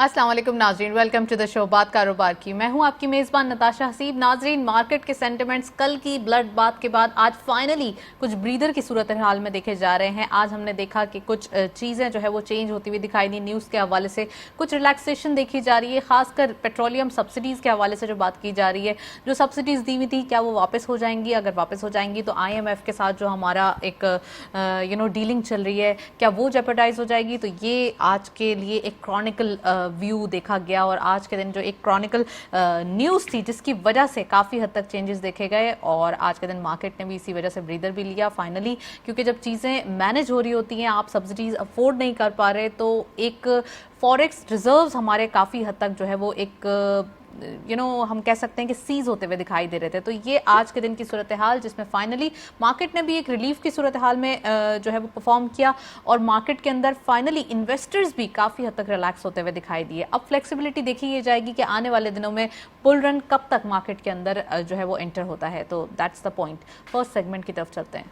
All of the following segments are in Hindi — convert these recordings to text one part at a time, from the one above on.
अस्सलाम वालेकुम नाजरीन, वेलकम टू द शो बात कारोबार की। मैं हूं आपकी मेज़बान नताशा हसीब। नाजरीन, मार्केट के सेंटिमेंट्स कल की ब्लड बात के बाद आज फाइनली कुछ ब्रीदर की सूरत हाल में देखे जा रहे हैं। आज हमने देखा कि कुछ चीज़ें जो है वो चेंज होती हुई दिखाई दी। न्यूज़ के हवाले से कुछ रिलैक्सेशन देखी जा रही है, खासकर पेट्रोलियम सब्सिडीज़ के हवाले से जो बात की जा रही है। जो सब्सिडीज़ दी हुई थी क्या वो वापस हो जाएंगी? अगर वापस हो जाएंगी तो IMF के साथ जो हमारा एक डीलिंग चल रही है क्या वो जेपरडाइज हो जाएगी? तो ये आज के लिए एक क्रॉनिकल व्यू देखा गया और आज के दिन जो एक क्रॉनिकल न्यूज़ थी जिसकी वजह से काफ़ी हद तक चेंजेस देखे गए और आज के दिन मार्केट ने भी इसी वजह से ब्रीदर भी लिया फाइनली, क्योंकि जब चीज़ें मैनेज हो रही होती हैं, आप सब्सिडीज अफोर्ड नहीं कर पा रहे, तो एक फॉरेक्स रिजर्व्स हमारे काफ़ी हद तक जो है वो एक हम कह सकते हैं कि सीज होते हुए दिखाई दे रहे थे। तो ये आज के दिन की सूरत हाल जिसमें फाइनली मार्केट ने भी एक रिलीफ की सूरत हाल में जो है वो परफॉर्म किया और मार्केट के अंदर फाइनली इन्वेस्टर्स भी काफ़ी हद तक रिलैक्स होते हुए दिखाई दिए। अब फ्लेक्सिबिलिटी देखी ये जाएगी कि आने वाले दिनों में बुल रन कब तक मार्केट के अंदर जो है वो एंटर होता है। तो that's the point. First segment की तरफ चलते हैं।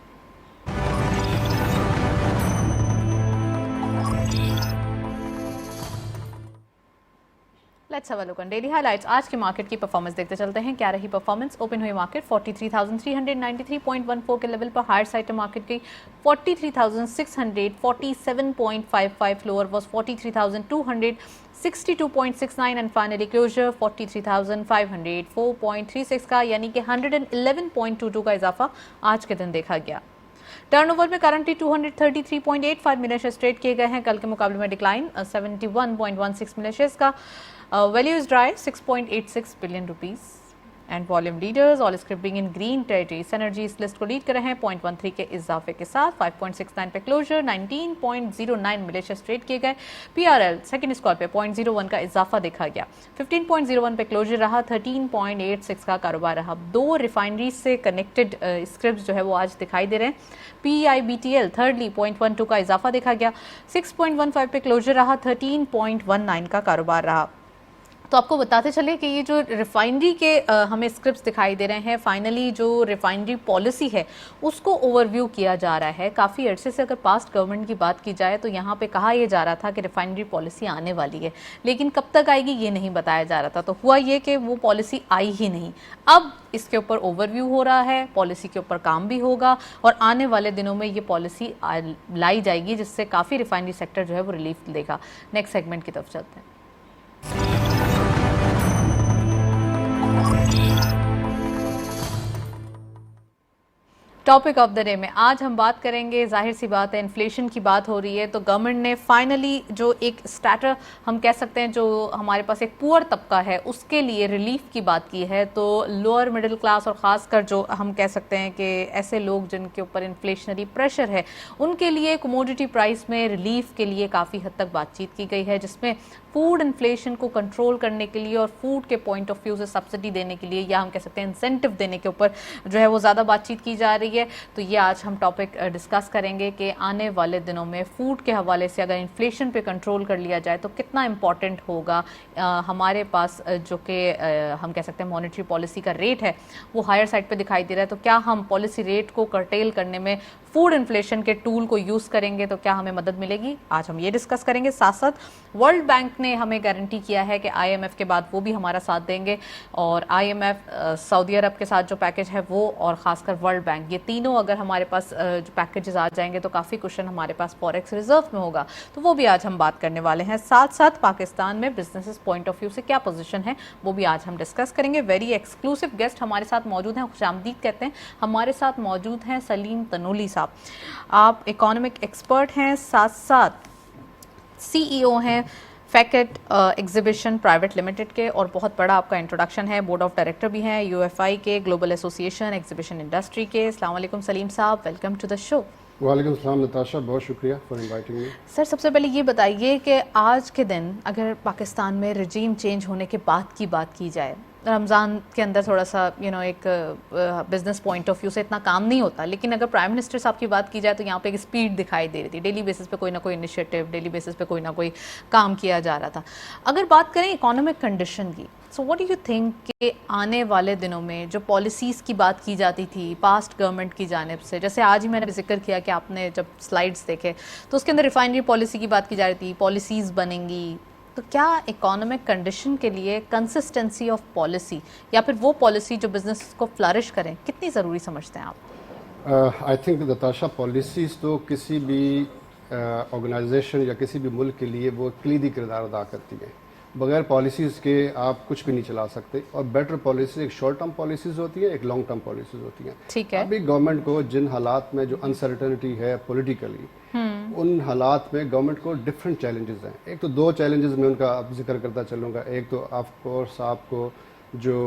Let's have a look on daily highlights. आज की मार्केट की परफॉर्मेंस देखते चलते हैं। क्या रही परफॉर्मेंस? ओपन हुई मार्केट 43,393.14 के लेवल पर, हायर साइड मार्केट की 43,647.55, lower was 43,262.69 and finally closure 43,504.36 का, यानी कि 111.22 का इजाफा आज के दिन देखा गया। टर्नओवर में करंटली 233.85 मिलियन शेयर्स ट्रेड किए गए हैं। कल के मुकाबले में डिक्लाइन 71.16 मिलियन शेयर्स का। Value is dry 6.86 billion rupees and volume leaders all script being in green territory. Energy इस लिस्ट को लीड कर रहे हैं 0.13 के इजाफे के साथ। 5.69 पे क्लोजर, 19.09 मिलियन शेयर्स ट्रेड किए गए। PRL सेकंड स्कोर पे 0.01 का इजाफा देखा गया। 15.01 पे क्लोजर रहा। 13.86 का कारोबार रहा। दो रिफाइनरीज से कनेक्टेड स्क्रिप्ट जो है वो आज दिखाई दे रहे हैं। PIBTL थर्डली 0.12 का इजाफा देखा गया। 6.15 पे क्लोजर रहा। 13.19 का कारोबार रहा। तो आपको बताते चले कि ये जो रिफाइनरी के हमें स्क्रिप्ट्स दिखाई दे रहे हैं, फाइनली जो रिफाइनरी पॉलिसी है उसको ओवरव्यू किया जा रहा है। काफ़ी अरसे से अगर पास्ट गवर्नमेंट की बात की जाए तो यहाँ पे कहा यह जा रहा था कि रिफाइनरी पॉलिसी आने वाली है, लेकिन कब तक आएगी ये नहीं बताया जा रहा था। तो हुआ ये कि वो पॉलिसी आई ही नहीं। अब इसके ऊपर ओवरव्यू हो रहा है, पॉलिसी के ऊपर काम भी होगा और आने वाले दिनों में ये पॉलिसी लाई जाएगी जिससे काफ़ी रिफाइनरी सेक्टर जो है वो रिलीफ देगा। नेक्स्ट सेगमेंट की तरफ चलते हैं। टॉपिक ऑफ द डे में आज हम बात करेंगे, जाहिर सी बात है इन्फ्लेशन की बात हो रही है तो गवर्नमेंट ने फाइनली जो एक स्टार्टर हम कह सकते हैं, जो हमारे पास एक पुअर तबका है उसके लिए रिलीफ की बात की है। तो लोअर मिडिल क्लास और ख़ासकर जो हम कह सकते हैं कि ऐसे लोग जिनके ऊपर इन्फ्लेशनरी प्रेशर है उनके लिए कमोडिटी प्राइस में रिलीफ के लिए काफ़ी हद तक बातचीत की गई है, जिसमें फूड इन्फ्लेशन को कंट्रोल करने के लिए और फूड के पॉइंट ऑफ व्यू से सब्सिडी देने के लिए या हम कह सकते हैं इंसेंटिव देने के ऊपर जो है वो ज़्यादा बातचीत की जा रही है। तो ये आज हम टॉपिक डिस्कस करेंगे कि आने वाले दिनों में फूड के हवाले से अगर इन्फ्लेशन पे कंट्रोल कर लिया जाए तो कितना इम्पॉर्टेंट होगा। हमारे पास जो कि हम कह सकते हैं मॉनेटरी पॉलिसी का रेट है वो हायर साइड पे दिखाई दे रहा है, तो क्या हम पॉलिसी रेट को कर्टेल करने में फूड इन्फ्लेशन के टूल को यूज़ करेंगे तो क्या हमें मदद मिलेगी? आज हम ये डिस्कस करेंगे। साथ साथ वर्ल्ड बैंक ने हमें गारंटी किया है कि IMF के बाद वो भी हमारा साथ देंगे और IMF, सऊदी अरब के साथ जो पैकेज है वो और ख़ासकर वर्ल्ड बैंक, ये तीनों अगर हमारे पास जो पैकेजेस आ जाएंगे तो काफ़ी क्वेश्चन हमारे पास फॉरेक्स रिजर्व में होगा, तो वो भी आज हम बात करने वाले हैं। साथ साथ पाकिस्तान में बिजनेस पॉइंट ऑफ व्यू से क्या पोजीशन है वो भी आज हम डिस्कस करेंगे। वेरी एक्सक्लूसिव गेस्ट हमारे साथ मौजूद हैं, खुशामदीद कहते हैं। हमारे साथ मौजूद हैं सलीम तनोली साहब। आप इकोनॉमिक एक्सपर्ट हैं, साथ साथ CEO हैं फैकेट एग्जीबिशन प्राइवेट लिमिटेड के और बहुत बड़ा आपका इंट्रोडक्शन है। बोर्ड ऑफ डायरेक्टर भी हैं UFI के, ग्लोबल एसोसिएशन एग्जीबिशन इंडस्ट्री के। अस्सलाम वालेकुम सलीम साहब, वेलकम टू द शो। वालेकुम सलाम नताशा, बहुत शुक्रिया फॉर इनवाइटिंग मी। सर, सबसे पहले ये बताइए कि आज के दिन अगर पाकिस्तान में रजीम चेंज होने के बाद की बात की जाए, रमज़ान के अंदर थोड़ा सा एक बिजनेस पॉइंट ऑफ व्यू से इतना काम नहीं होता, लेकिन अगर प्राइम मिनिस्टर साहब की बात की जाए तो यहाँ पे एक स्पीड दिखाई दे रही थी। डेली बेसिस पे कोई ना कोई इनिशिएटिव, डेली बेसिस पे कोई ना कोई काम किया जा रहा था। अगर बात करें इकोनॉमिक कंडीशन की, so what do you think कि आने वाले दिनों में जो पॉलिसीज़ की बात की जाती थी पास्ट गवर्नमेंट की जानिब से, जैसे आज ही मैंने जिक्र किया कि आपने जब स्लाइड्स देखे तो उसके अंदर रिफाइनरी पॉलिसी की बात की जा रही थी, पॉलिसीज़ बनेंगी, तो क्या इकोनॉमिक कंडीशन के लिए कंसिस्टेंसी ऑफ पॉलिसी या फिर वो पॉलिसी जो बिजनेस को फ्लरिश करें कितनी ज़रूरी समझते हैं आप? आई थिंक नताशा, पॉलिसीज़ तो किसी भी ऑर्गेनाइजेशन या किसी भी मुल्क के लिए वो कलीदी किरदार अदा करती हैं। बगैर पॉलिसीज़ के आप कुछ भी नहीं चला सकते। और बेटर पॉलिसी एक शॉर्ट टर्म पॉलिसीज़ होती है, एक लॉन्ग टर्म पॉलिसीज़ होती हैं। ठीक है। अभी गवर्नमेंट को जिन हालात में जो अनसर्टेनिटी है पॉलिटिकली, उन हालात में गवर्नमेंट को डिफरेंट चैलेंजेस हैं। एक तो दो चैलेंजेस में उनका आप जिक्र करता चलूँगा। एक तो ऑफ कोर्स आपको जो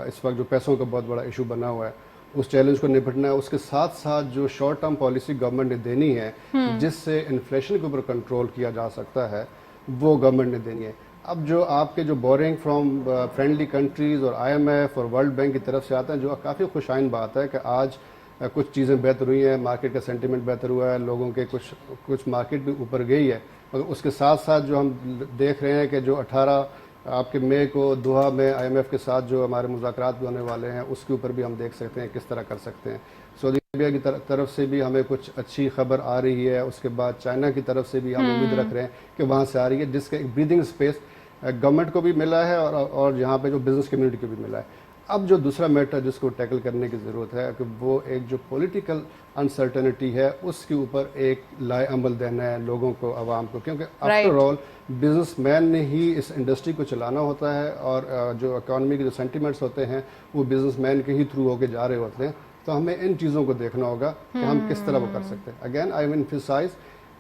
इस वक्त जो पैसों का बहुत बड़ा इशू बना हुआ है, उस चैलेंज को निपटना है। उसके साथ साथ जो शॉर्ट टर्म पॉलिसी गवर्नमेंट ने देनी है जिससे इन्फ्लेशन के ऊपर कंट्रोल किया जा सकता है, वो गवर्नमेंट ने देनी है। अब जो आपके जो बोरिंग फ्रॉम फ्रेंडली कंट्रीज़ और IMF और वर्ल्ड बैंक की तरफ से आते हैं, जो काफ़ी खुशाइन बात है कि आज कुछ चीज़ें बेहतर हुई हैं, मार्केट का सेंटीमेंट बेहतर हुआ है, लोगों के कुछ मार्केट भी ऊपर गई है। मगर उसके साथ साथ जो हम देख रहे हैं कि जो 18 आपके मई को दोहा में IMF के साथ जो हमारे मुज़ाकरात भी होने वाले हैं, उसके ऊपर भी हम देख सकते हैं किस तरह कर सकते हैं। सऊदी अरबिया की तरफ से भी हमें कुछ अच्छी खबर आ रही है। उसके बाद चाइना की तरफ से भी हम उम्मीद रख रहे हैं कि वहाँ से आ रही है, जिसका एक ब्रीदिंग स्पेस गवर्नमेंट को भी मिला है और यहाँ पे जो बिज़नेस कम्युनिटी को भी मिला है। अब जो दूसरा मैटर जिसको टैकल करने की ज़रूरत है कि वो एक जो पॉलिटिकल अनसर्टेनिटी है, उसके ऊपर एक लाए अमल देना है लोगों को, आवाम को। क्योंकि आफ्टर ऑल बिजनेसमैन ने ही इस इंडस्ट्री को चलाना होता है और जो इकॉनमी के जो सेंटिमेंट्स होते हैं वो बिजनेसमैन के ही थ्रू होके जा रहे होते हैं। तो हमें इन चीज़ों को देखना होगा कि हम किस तरह वो कर सकते हैं। अगेन आई विल एम्फसाइज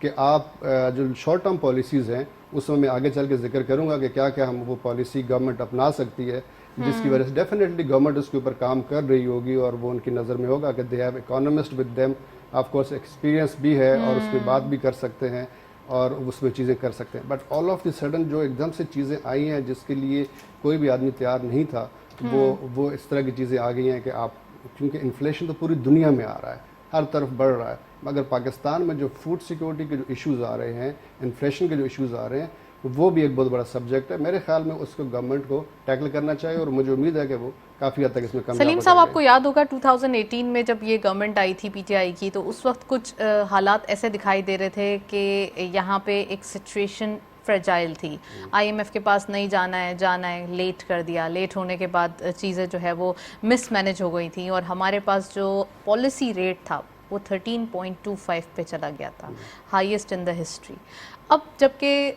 कि आप जो शॉर्ट टर्म पॉलिसीज़ हैं उसमें मैं आगे चल के जिक्र करूंगा कि क्या क्या हम वो पॉलिसी गवर्नमेंट अपना सकती है, जिसकी वजह से डेफिनेटली गवर्नमेंट उसके ऊपर काम कर रही होगी और वो उनकी नज़र में होगा कि they have economist with them, of course experience भी है और उस पर बात भी कर सकते हैं और उसमें चीज़ें कर सकते हैं। But all of the sudden जो एकदम से चीज़ें आई हैं जिसके लिए कोई भी आदमी तैयार नहीं था, वो इस तरह की चीज़ें आ गई हैं कि आप, क्योंकि इन्फ्लेशन तो पूरी दुनिया में आ रहा है, हर तरफ बढ़ रहा है, मगर पाकिस्तान में जो फूड सिक्योरिटी के जो इश्यूज़ आ रहे हैं, इन्फ्लेशन के जो इश्यूज़ आ रहे हैं, वो भी एक बहुत बड़ा सब्जेक्ट है। मेरे ख्याल में उसको गवर्नमेंट को टैकल करना चाहिए और मुझे उम्मीद है कि वो काफ़ी हद तक इसमें कामयाब हो सलीम साहब, आपको याद होगा 2018 में जब ये गवर्नमेंट आई थी PTI की, तो उस वक्त कुछ हालात ऐसे दिखाई दे रहे थे कि यहाँ पे एक सिचुएशन फ्रेजाइल थी। IMF के पास नहीं जाना है, लेट कर दिया, लेट होने के बाद चीज़ें जो है वो मिसमैनेज हो गई थी और हमारे पास जो पॉलिसी रेट था वो 13.25 पे चला गया था, हाईएस्ट इन द हिस्ट्री। अब जबकि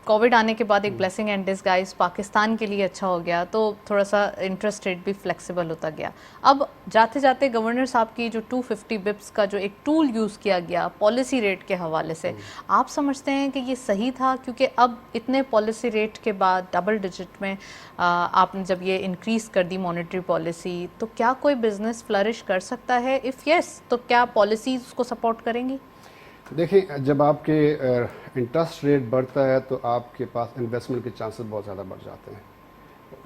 कोविड आने के बाद एक ब्लेसिंग एंड डिसगाइज पाकिस्तान के लिए अच्छा हो गया, तो थोड़ा सा इंटरेस्ट रेट भी फ्लेक्सिबल होता गया। अब जाते जाते गवर्नर साहब की जो 250 बिप्स का जो एक टूल यूज़ किया गया पॉलिसी रेट के हवाले से, आप समझते हैं कि ये सही था? क्योंकि अब इतने पॉलिसी रेट के बाद डबल डिजिट में आपने जब ये इंक्रीज़ कर दी मॉनेटरी पॉलिसी, तो क्या कोई बिजनेस फ्लरिश कर सकता है? इफ़ यस, तो क्या पॉलिसीज़ उसको सपोर्ट करेंगी? देखिए, जब आपके इंटरेस्ट रेट बढ़ता है तो आपके पास इन्वेस्टमेंट के चांसेस बहुत ज़्यादा बढ़ जाते हैं।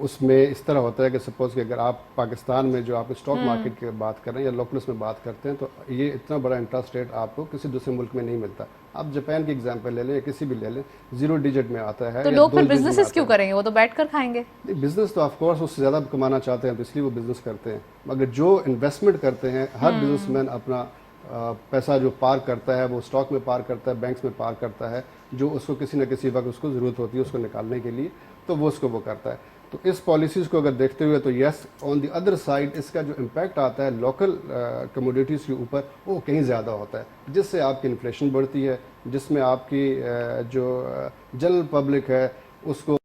उसमें इस तरह होता है कि सपोज़ कि अगर आप पाकिस्तान में जो आप स्टॉक मार्केट की बात कर रहे हैं या लोकल्स में बात करते हैं, तो ये इतना बड़ा इंटरेस्ट रेट आपको किसी दूसरे मुल्क में नहीं मिलता। आप जापान की एग्जांपल ले लें या किसी भी ले लें, 0 डिजिट में आता है। तो लोग फिर बिजनेसेस क्यों करेंगे? वो तो बैठ कर खाएंगे। बिजनेस तो ऑफ कोर्स उससे ज़्यादा कमाना चाहते हैं तो इसलिए वो बिजनेस करते हैं, मगर जो इन्वेस्टमेंट करते हैं, हर बिजनेसमैन अपना पैसा जो पार करता है वो स्टॉक में पार करता है, बैंक्स में पार करता है, जो उसको किसी न किसी वक्त उसको ज़रूरत होती है उसको निकालने के लिए, तो वो उसको वो करता है। तो इस पॉलिसीज़ को अगर देखते हुए तो yes, on the other side इसका जो इम्पैक्ट आता है लोकल कमोडिटीज़ के ऊपर वो कहीं ज़्यादा होता है, जिससे आपकी इन्फ्लेशन बढ़ती है, जिसमें आपकी जो जनरल पब्लिक है उसको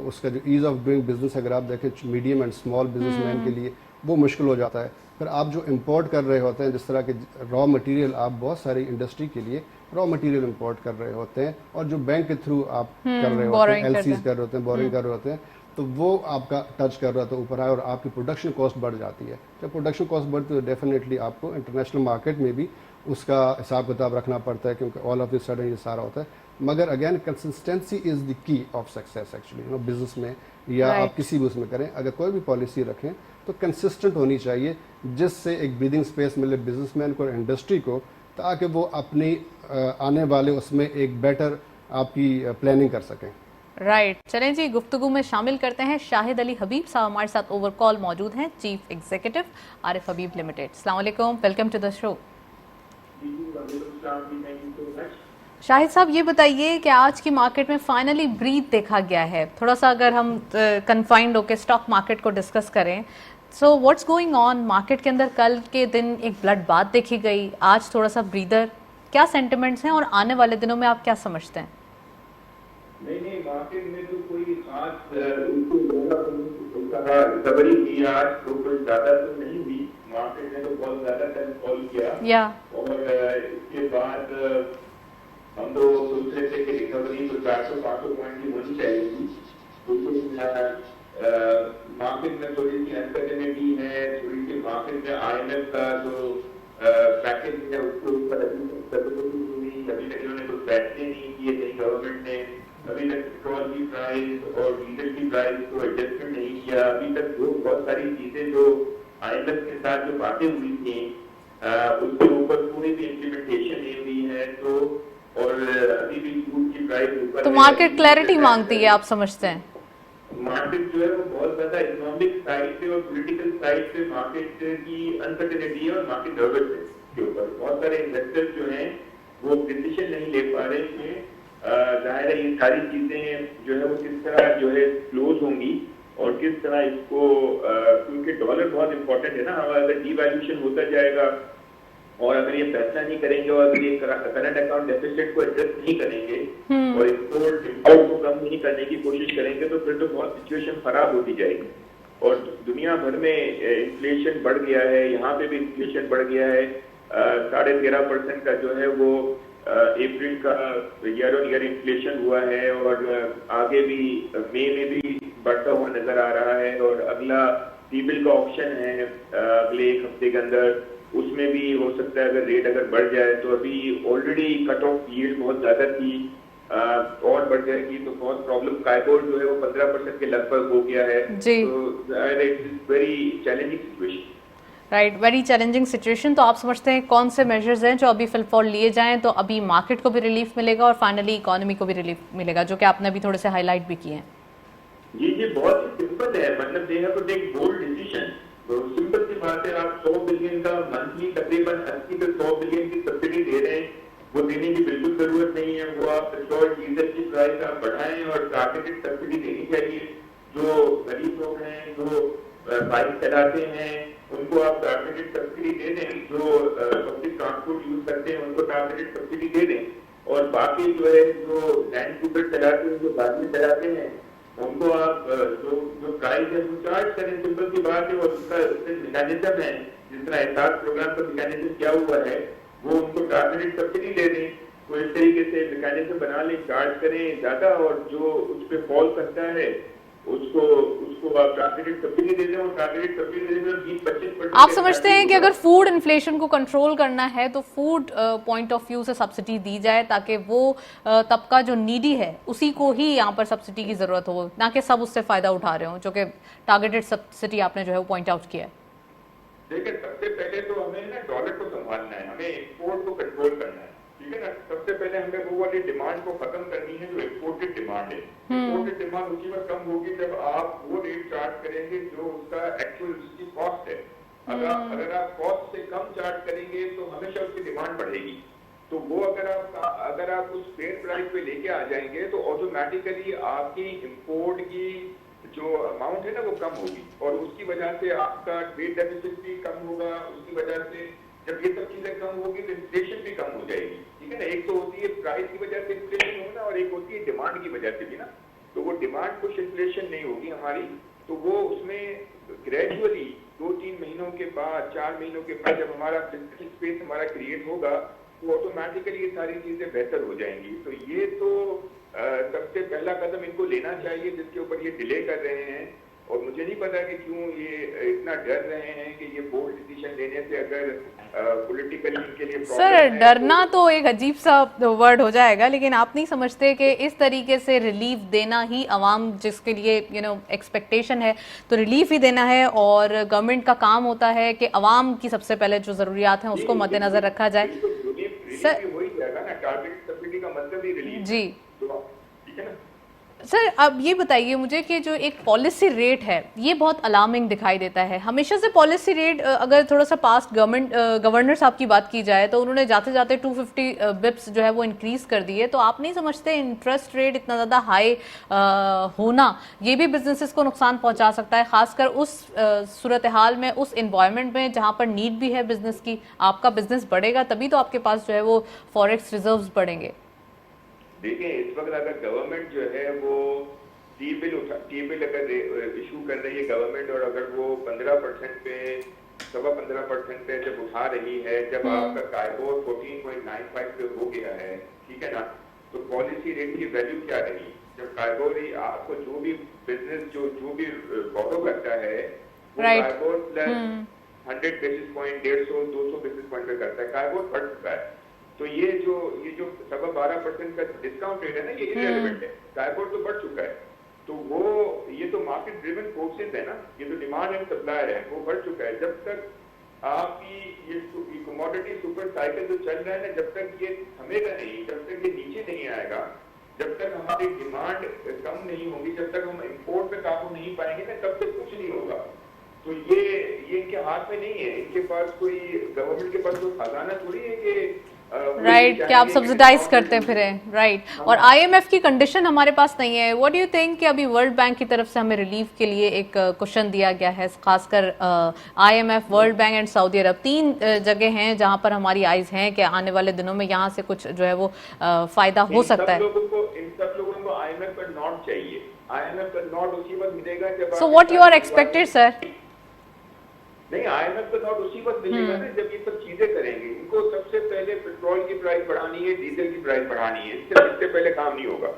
उसका जो ईज़ ऑफ डूइंग बिजनेस अगर आप देखें मीडियम एंड स्मॉल बिजनेसमैन के लिए वो मुश्किल हो जाता है। फिर आप जो इंपोर्ट कर रहे होते हैं, जिस तरह के रॉ मटेरियल, आप बहुत सारी इंडस्ट्री के लिए रॉ मटेरियल इंपोर्ट कर रहे होते हैं और जो बैंक के थ्रू आप कर रहे होते हैं, LCs कर रहे होते हैं, बोरिंग कर रहे होते हैं, तो वो आपका टच कर रहा है तो ऊपर आए और आपकी प्रोडक्शन कॉस्ट बढ़ जाती है। जब प्रोडक्शन कॉस्ट बढ़ती है तो डेफिनेटली आपको इंटरनेशनल मार्केट में भी उसका हिसाब किताब रखना पड़ता है, क्योंकि ऑल ऑफ द सडन ये सारा होता है। मगर again consistency is the key of success actually, business में या आप किसी भी उसमें करें, अगर कोई भी पॉलिसी रखें तो कंसिस्टेंट होनी चाहिए, जिससे एक ब्रीदिंग स्पेस मिले बिजनेसमैन को और इंडस्ट्री को, ताकि वो अपनी आने वाले उसमें एक बेटर आपकी प्लानिंग कर सकें। राइट। चलें जी, गुफ्तगू में शामिल करते हैं शाहिद अली हबीब साहब, हमारे साथ ओवर कॉल मौजूद हैं, chief executive Arif Habib limited. अस्सलाम वालेकुम, welcome to the show. Shahid साहब ये बताइए कि आज की मार्केट में फाइनली ब्रीथ देखा गया है। थोड़ा सा अगर हम कन्फाइंड होकर स्टॉक मार्केट को डिस्कस करें, so what's going on market के अंदर? कल के दिन एक ब्लड बाथ देखी गई, आज थोड़ा सा ब्रीदर, क्या सेंटिमेंट्स हैं और आने वाले दिनों में आप क्या समझते हैं? नहीं, मार्केट में तो कोई खास रिकवरी की आज तो कोई ज्यादा तो नहीं हुई। मार्केट ने तो बहुत ज्यादा टाइम फॉल किया और इसके बाद हम तो सोच रहे थे कि रिकवरी तो 400-500 पॉइंट की होनी चाहिए, लेकिन मार्केट में थोड़ी सी अनसर्टेनिटी है, थोड़ी सी मार्केट में IMF का जो पैकेज है उसके ऊपर अभी तक इन्होंने कुछ फैसले नहीं किए, नहीं गवर्नमेंट ने अभी तक पेट्रोल की प्राइस और डीजल की प्राइस को एडजस्टमेंट नहीं किया। अभी तक जो बहुत सारी चीजें जो IMF के साथ जो बातें हुई थी उसके ऊपर पूरी भी इम्प्लीमेंटेशन नहीं हुई है, तो और अभी भी क्रूड की प्राइस ऊपर, तो मार्केट क्लैरिटी मांगती है, आप समझते हैं? मार्केट जो है वो बहुत ज्यादा इकोनॉमिक साइड से और पॉलिटिकल साइड से मार्केट की अनसर्टेनिटी है और मार्केट नर्वस है के ऊपर। बहुत सारे इन्वेस्टर्स जो हैं वो डिसीजन नहीं ले पा रहे हैं। जाहिर है ये सारी चीजें जो है वो किस तरह जो है क्लोज होंगी और किस तरह इसको, क्योंकि डॉलर बहुत इंपॉर्टेंट है ना, अगर डीवैल्यूएशन होता जाएगा और अगर ये फैसला नहीं करेंगे और अगर ये करंट अकाउंट डेफिसिट को एडजस्ट नहीं करेंगे और इम्पोर्ट को कम नहीं करने की कोशिश करेंगे तो फिर तो बहुत सिचुएशन खराब होती जाएगी। और दुनिया भर में इन्फ्लेशन बढ़ गया है, यहाँ पे भी इन्फ्लेशन बढ़ गया है। 13.5% का जो है वो अप्रैल का ईयर ऑन ईयर इन्फ्लेशन हुआ है और आगे भी मई में भी बढ़ता हुआ नजर आ रहा है। और अगला टी-बिल का ऑप्शन है अगले एक हफ्ते के अंदर, उसमें भी हो सकता है अगर रेट अगर बढ़ जाए तो अभी ऑलरेडी कट ऑफ यील्ड बहुत ज्यादा थी और बढ़ जाएगी तो बहुत प्रॉब्लम। काइबोर जो है वो 15% के लगभग हो गया है, तो it is very challenging situation. Right, very challenging situation. तो आप समझते हैं कौन से मेजर्स हैं जो अभी फिलहाल लिए जाएं तो अभी मार्केट को भी रिलीफ मिलेगा और फाइनली इकोनॉमी को भी रिलीफ मिलेगा, जो कि आपने अभी थोड़े से हाईलाइट भी किए हैं? जी बहुत ही सिंपल है, मतलब they have to take bold decision. तो सिंपल सी बात है, आप 100 बिलियन का मंथली तकरीबन 80 से 100 बिलियन की सब्सिडी दे रहे हैं, वो देने की बिल्कुल जरूरत नहीं है। वो आप पेट्रोल डीजल की प्राइस आप बढ़ाएं और टारगेटेड सब्सिडी देनी चाहिए। जो गरीब लोग हैं, जो बाइक चलाते हैं, उनको आप टारगेटेड सब्सिडी दे दें। जो पब्लिक ट्रांसपोर्ट यूज करते हैं उनको टारगेटेड सब्सिडी दे दें। और बाकी जो है जो लैंड स्कूटर चलाते हैं, जो गाड़ी चलाते हैं, उनको आप जो प्राइस है वो चार्ज करें। सिंपल सी बात है। और उसका मैकेनिज्म है, जिस तरह एहसास प्रोग्राम का मैकेनिज्म क्या हुआ है वो उनको टारगेटेड सब्सिडी दे दें। तो इस तरीके से मैकेनिज्म बना लें, चार्ज करें ज्यादा और जो उस पर फॉल करता है उसको आप टारगेटेड सब्सिडी दे दें। और टारगेटेड सब्सिडी देने में 20-25%। आप समझते हैं कि अगर फूड इन्फ्लेशन को कंट्रोल करना है तो फूड पॉइंट ऑफ व्यू से सब्सिडी दी जाए ताकि वो तबका जो नीडी है उसी को ही यहाँ पर सब्सिडी की जरूरत हो, ना कि सब उससे फायदा उठा रहे हो, जो कि टारगेटेड सब्सिडी आपने जो है वो पॉइंट आउट किया है? देखिए, सबसे पहले तो हमें ना डॉलर को संभालना है, हमें एक्सपोर्ट को कंट्रोल करना है, ठीक है ना। सबसे पहले हमें वो वाली डिमांड को खत्म करनी है जो एक्सपोर्टेड डिमांड है। एक्सपोर्टेड डिमांड उसी में कम होगी जब आप वो रेट चार्ज करेंगे जो उसका एक्चुअल उसकी कॉस्ट है। अगर आप कॉस्ट से कम चार्ज करेंगे तो हमेशा उसकी डिमांड बढ़ेगी। तो वो अगर आप उस फेयर प्राइस पे लेके आ जाएंगे तो ऑटोमेटिकली आपकी इंपोर्ट की जो अमाउंट है ना वो कम होगी और उसकी वजह से आपका ट्रेड डेफिसिट भी कम होगा। उसकी वजह से जब ये सब चीजें कम होगी तो इन्फ्लेशन भी कम हो जाएगी, ठीक है ना। एक तो होती है प्राइस की वजह से इन्फ्लेशन होना और एक होती है डिमांड की वजह से भी ना। तो वो डिमांड पुश इन्फ्लेशन नहीं होगी हमारी, तो वो उसमें ग्रेजुअली 2-3 महीनों के बाद, 4 महीनों के बाद जब हमारा फिजिकल स्पेस हमारा क्रिएट होगा तो ऑटोमेटिकली ये सारी चीजें बेहतर हो जाएंगी। तो ये तो सबसे पहला कदम इनको लेना चाहिए जिसके ऊपर ये डिले कर रहे हैं। और मुझे नहीं पता कि क्यों ये इतना डर रहे हैं कि ये बोल्ड डिसीजन लेने से अगर पॉलिटिकली इनके लिए सर डरना तो एक अजीब सा वर्ड हो जाएगा, लेकिन आप नहीं समझते कि इस तरीके से रिलीफ देना ही अवाम जिसके लिए एक्सपेक्टेशन है तो रिलीफ ही देना है और गवर्नमेंट का काम होता है कि अवाम की सबसे पहले जो जरूरियात हैं उसको मद्देनजर रखा जाए। सर हो ही जाएगा ना, टारगेट सब्सिडी का मतलब ही रिलीफ जी, ठीक है ना। सर अब ये बताइए मुझे कि जो एक पॉलिसी रेट है ये बहुत अलार्मिंग दिखाई देता है। हमेशा से पॉलिसी रेट अगर थोड़ा सा पास्ट गवर्नर साहब की बात की जाए तो उन्होंने जाते जाते 250 बिप्स जो है वो इंक्रीज कर दिए। तो आप नहीं समझते इंटरेस्ट रेट इतना ज़्यादा हाई होना ये भी बिजनेसेस को नुकसान पहुंचा सकता है, खासकर उस सूरत हाल में, उस इन्वायरमेंट में जहां पर नीड भी है बिजनेस की। आपका बिजनेस बढ़ेगा तभी तो आपके पास जो है वो फॉरेक्स रिजर्व्स बढ़ेंगे। देखिए इस वक्त अगर गवर्नमेंट जो है वो टी बिल अगर इशू कर रही है गवर्नमेंट, और अगर वो 15% पे 15.25% पे जब उठा रही है, जब आपका काइबोर 14.95 पे हो गया है, ठीक है ना, तो पॉलिसी रेट की वैल्यू क्या रही? जब काइबोर ही आपको जो भी बिजनेस जो भी बोरो करता है वो KIBOR plus 100 basis point 150-200 basis point पे करता है, काइबोर बढ़ चुका है। तो ये जो 12.5% का डिस्काउंट रेट है ना, ये इररिलेवेंट है, काइबोर तो बढ़ चुका है। तो वो ये तो मार्केट ड्रिवन फोर्सेस है ना, ये तो डिमांड एंड सप्लाई है, वो बढ़ चुका है। जब तक आपकी ये कमोडिटी सुपर साइकिल जो चल रहा है ना, जब तक ये थमेगा नहीं, जब तक ये नीचे नहीं आएगा, जब तक हमारी डिमांड कम नहीं होगी, जब तक हम इंपोर्ट पे काबू नहीं पाएंगे ना, तब तक कुछ नहीं होगा। तो ये इनके हाथ में नहीं है, इनके पास कोई गवर्नमेंट के पास कोई खजाना थोड़ी है कि राइट कि आप सब्सिडाइज करते फिरे, राइट। और आईएमएफ की कंडीशन हमारे पास नहीं है। व्हाट डू यू थिंक कि अभी वर्ल्ड बैंक की तरफ से हमें रिलीफ के लिए एक क्वेश्चन दिया गया है, खासकर IMF, world bank and Saudi Arab, 3 जगह हैं जहां पर हमारी आइज हैं कि आने वाले दिनों में यहां से कुछ जो है वो फायदा हो सकता है। इन सब लोगों को आईएमएफ का नोट चाहिए। आईएमएफ का नोट उसी वक्त मिलेगा जब so what you are expected sir? नहीं, आईएमएफ का नोट उसी वक्त मिलेगा ना जब ये सब चीजें करेंगे। इनको सबसे पहले पेट्रोल की प्राइस बढ़ानी है, डीजल की प्राइस बढ़ानी है, इससे पहले काम नहीं होगा।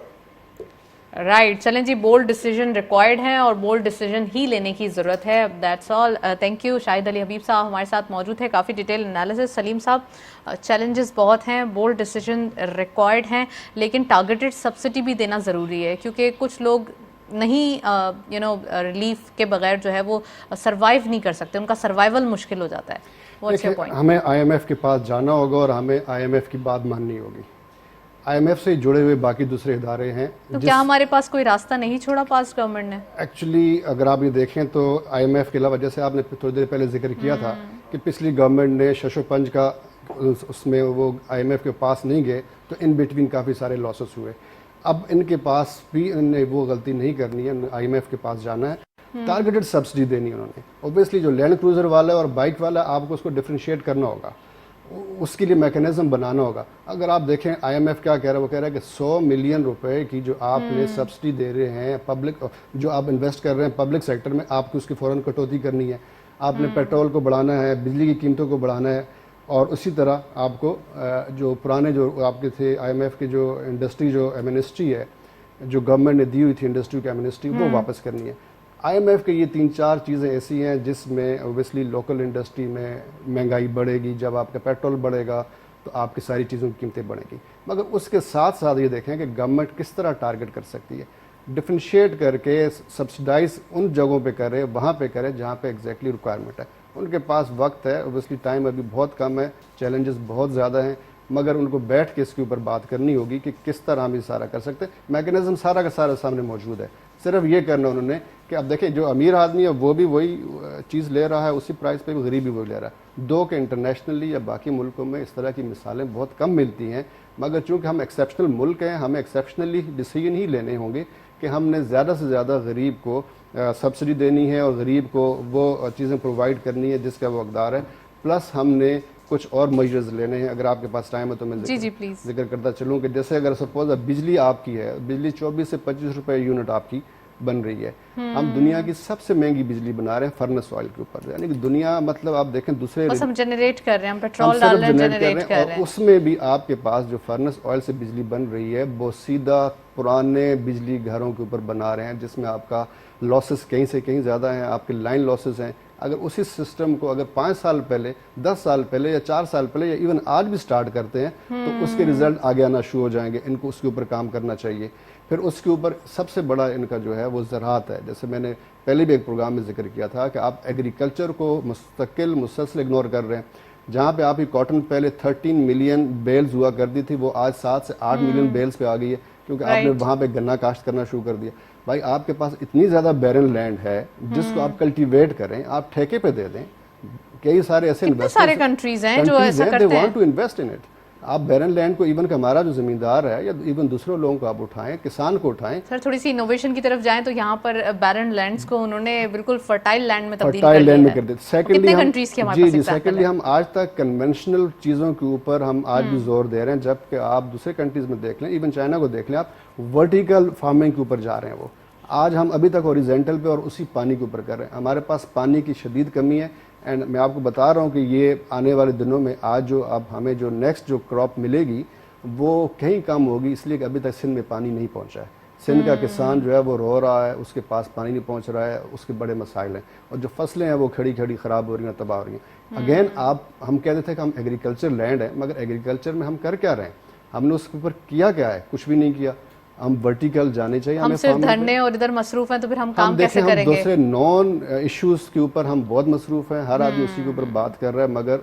राइट चलें जी, बोल्ड डिसीजन रिक्वायर्ड है और बोल्ड डिसीजन ही लेने की ज़रूरत है। That's all. Thank you. Shahid Ali Habib साहब हमारे साथ मौजूद है, काफ़ी डिटेल एनालिसिस। सलीम साहब, चैलेंजेस बहुत हैं, बोल्ड डिसीजन रिक्वायर्ड हैं, लेकिन टारगेटेड सब्सिडी भी देना ज़रूरी है क्योंकि कुछ लोग नहीं रिलीफ के बगैर जो है वो सरवाइव नहीं कर सकते, उनका सर्वाइवल मुश्किल हो जाता है। What's your point? हमें आईएमएफ के पास जाना होगा और हमें आईएमएफ की बात माननी होगी। आईएमएफ से जुड़े हुए बाकी दूसरे इदारे हैं। तो क्या हमारे पास कोई रास्ता नहीं छोड़ा पास गवर्नमेंट ने? एक्चुअली अगर आप ये देखें तो आईएमएफ के अलावा, जैसे आपने थोड़ी देर पहले जिक्र किया था कि पिछली गवर्नमेंट ने शशोपंज का उसमें वो आईएमएफ के पास नहीं गए तो इन बिटवीन काफ़ी सारे लॉसेस हुए। अब इनके पास भी इन्हें वो गलती नहीं करनी है, आईएमएफ के पास जाना है, टारगेटेड सब्सिडी देनी है उन्होंने। ऑब्वियसली जो लैंड क्रूजर वाला है और बाइक वाला, आपको उसको डिफ्रेंशिएट करना होगा, उसके लिए मैकेनिज्म बनाना होगा। अगर आप देखें आईएमएफ क्या कह रहा है, वो कह रहा है कि 100 मिलियन रुपए की जो आपने सब्सिडी दे रहे हैं पब्लिक, जो आप इन्वेस्ट कर रहे हैं पब्लिक सेक्टर में, आपको उसकी फ़ौरन कटौती करनी है। आपने पेट्रोल को बढ़ाना है, बिजली की कीमतों को बढ़ाना है, और उसी तरह आपको जो पुराने जो आपके थे आईएमएफ के जो इंडस्ट्री जो एमनेस्टी है जो गवर्नमेंट ने दी हुई थी इंडस्ट्री की एमनेस्टी, वो वापस करनी है। आईएमएफ के ये 3-4 चीज़ें ऐसी हैं जिसमें ओबियसली लोकल इंडस्ट्री में महंगाई बढ़ेगी, जब आपका पेट्रोल बढ़ेगा तो आपकी सारी चीज़ों की कीमतें बढ़ेंगी। मगर उसके साथ साथ ये देखें कि गवर्नमेंट किस तरह टारगेट कर सकती है, डिफ्रेंशिएट करके सब्सिडाइज उन जगहों पे करे, वहाँ पे करे जहाँ पे एग्जैक्टली रिक्वायरमेंट है। उनके पास वक्त है, ओबियसली टाइम अभी बहुत कम है, चैलेंजेस बहुत ज़्यादा हैं, मगर उनको बैठ के इसके ऊपर बात करनी होगी कि किस तरह हम ये सारा कर सकते हैं। मैकेनिज्म सारा का सारा सामने मौजूद है, सिर्फ ये करना उन्होंने कि अब देखें जो अमीर आदमी है वो भी वही चीज़ ले रहा है, उसी प्राइस पे भी गरीब भी वही ले रहा है। दो के इंटरनेशनली या बाकी मुल्कों में इस तरह की मिसालें बहुत कम मिलती हैं, मगर चूँकि हम एक्सेप्शनल मुल्क हैं, हमें एक्सेप्शनली डिसीजन ही लेने होंगे कि हमने ज़्यादा से ज़्यादा गरीब को सब्सिडी देनी है और गरीब को वो चीज़ें प्रोवाइड करनी है जिसका वो हकदार है। प्लस हमने कुछ और मेजर्स लेने हैं। अगर आपके पास टाइम है तो मैं जिक्र करता चलूँ कि जैसे अगर सपोज बिजली आपकी है, बिजली 24 से 25 रुपए यूनिट आपकी बन रही है, हम दुनिया की सबसे महंगी बिजली बना रहे हैं फर्नेस ऑयल के ऊपर, यानी कि दुनिया मतलब आप देखें दूसरे बस हम जनरेट कर रहे हैं, हम पेट्रोल डाल रहे हैं, जनरेट कर रहे हैं, और उसमें भी आपके पास जो फर्नेस ऑयल से बिजली बन रही है वो सीधा पुराने बिजली घरों के ऊपर बना रहे हैं, जिसमें आपका लॉसेस कहीं से कहीं ज़्यादा हैं, आपके लाइन लॉसेस हैं। अगर उसी सिस्टम को अगर 5 साल पहले, 10 साल पहले या 4 साल पहले या इवन आज भी स्टार्ट करते हैं तो उसके रिजल्ट आगे आना शुरू हो जाएंगे। इनको उसके ऊपर काम करना चाहिए। फिर उसके ऊपर सबसे बड़ा इनका जो है वो ज़राअत है। जैसे मैंने पहले भी एक प्रोग्राम में जिक्र किया था कि आप एग्रीकल्चर को मुस्तकिल मुसलसल इग्नोर कर रहे हैं। जहाँ पे आपकी कॉटन पहले 13 मिलियन बेल्स हुआ करती थी, वो आज 7 से 8 मिलियन बेल्स पे आ गई है, क्योंकि आपने वहाँ पे गन्ना काश्त करना शुरू कर दिया। भाई आपके पास इतनी ज़्यादा बैरन लैंड है जिसको आप कल्टीवेट करें, आप ठेके पे दे दें। कई सारे ऐसे सारे कंट्रीज हैं जो ऐसा करते हैं, they want to invest in it. आप बैरन लैंड को इवन हमारा जो जमींदार है या इवन दूसरे लोगों को आप उठाएं, किसान को उठाएं। सर थोड़ी सी इनोवेशन की तरफ जाएं तो यहाँ पर बैरन लैंड्स को उन्होंने बिल्कुल फर्टाइल लैंड में तब्दील कर दिया है। सेकंडली कंट्रीज के हमारे पास सेकंडली हम आज तक कन्वेंशनल चीज़ों के ऊपर हम आज भी जोर दे रहे हैं, जबकि आप दूसरे कंट्रीज में देख लें, इवन चाइना को देख लें, आप वर्टिकल फार्मिंग के ऊपर जा रहे हैं। वो आज हम अभी तक हॉरिजॉन्टल पे और उसी पानी के ऊपर कर रहे हैं। हमारे पास पानी की शदीद कमी है एंड मैं आपको बता रहा हूँ कि ये आने वाले दिनों में आज जो अब हमें जो नेक्स्ट जो क्रॉप मिलेगी वो कहीं कम होगी, इसलिए कि अभी तक सिंध में पानी नहीं पहुँचा है। सिंध का किसान जो है वो रो रहा है, उसके पास पानी नहीं पहुँच रहा है, उसके बड़े मसाइल हैं और जो फसलें हैं वो खड़ी खड़ी ख़राब हो रही हैं, तबाह हो रही हैं। अगेन हम कहते थे कि हम एग्रीकल्चर लैंड है, मगर एग्रीकल्चर में हम कर क्या रहे हैं? हमने उसके ऊपर किया क्या है? कुछ भी नहीं किया। हम वर्टिकल जाने चाहिए, हम सिर्फ धरने और इधर मसरूफ हैं, तो फिर हम काम कैसे करेंगे? हम दूसरे नॉन इश्यूज के ऊपर हम बहुत मसरूफ हैं, हर आदमी उसी के ऊपर बात कर रहा है, मगर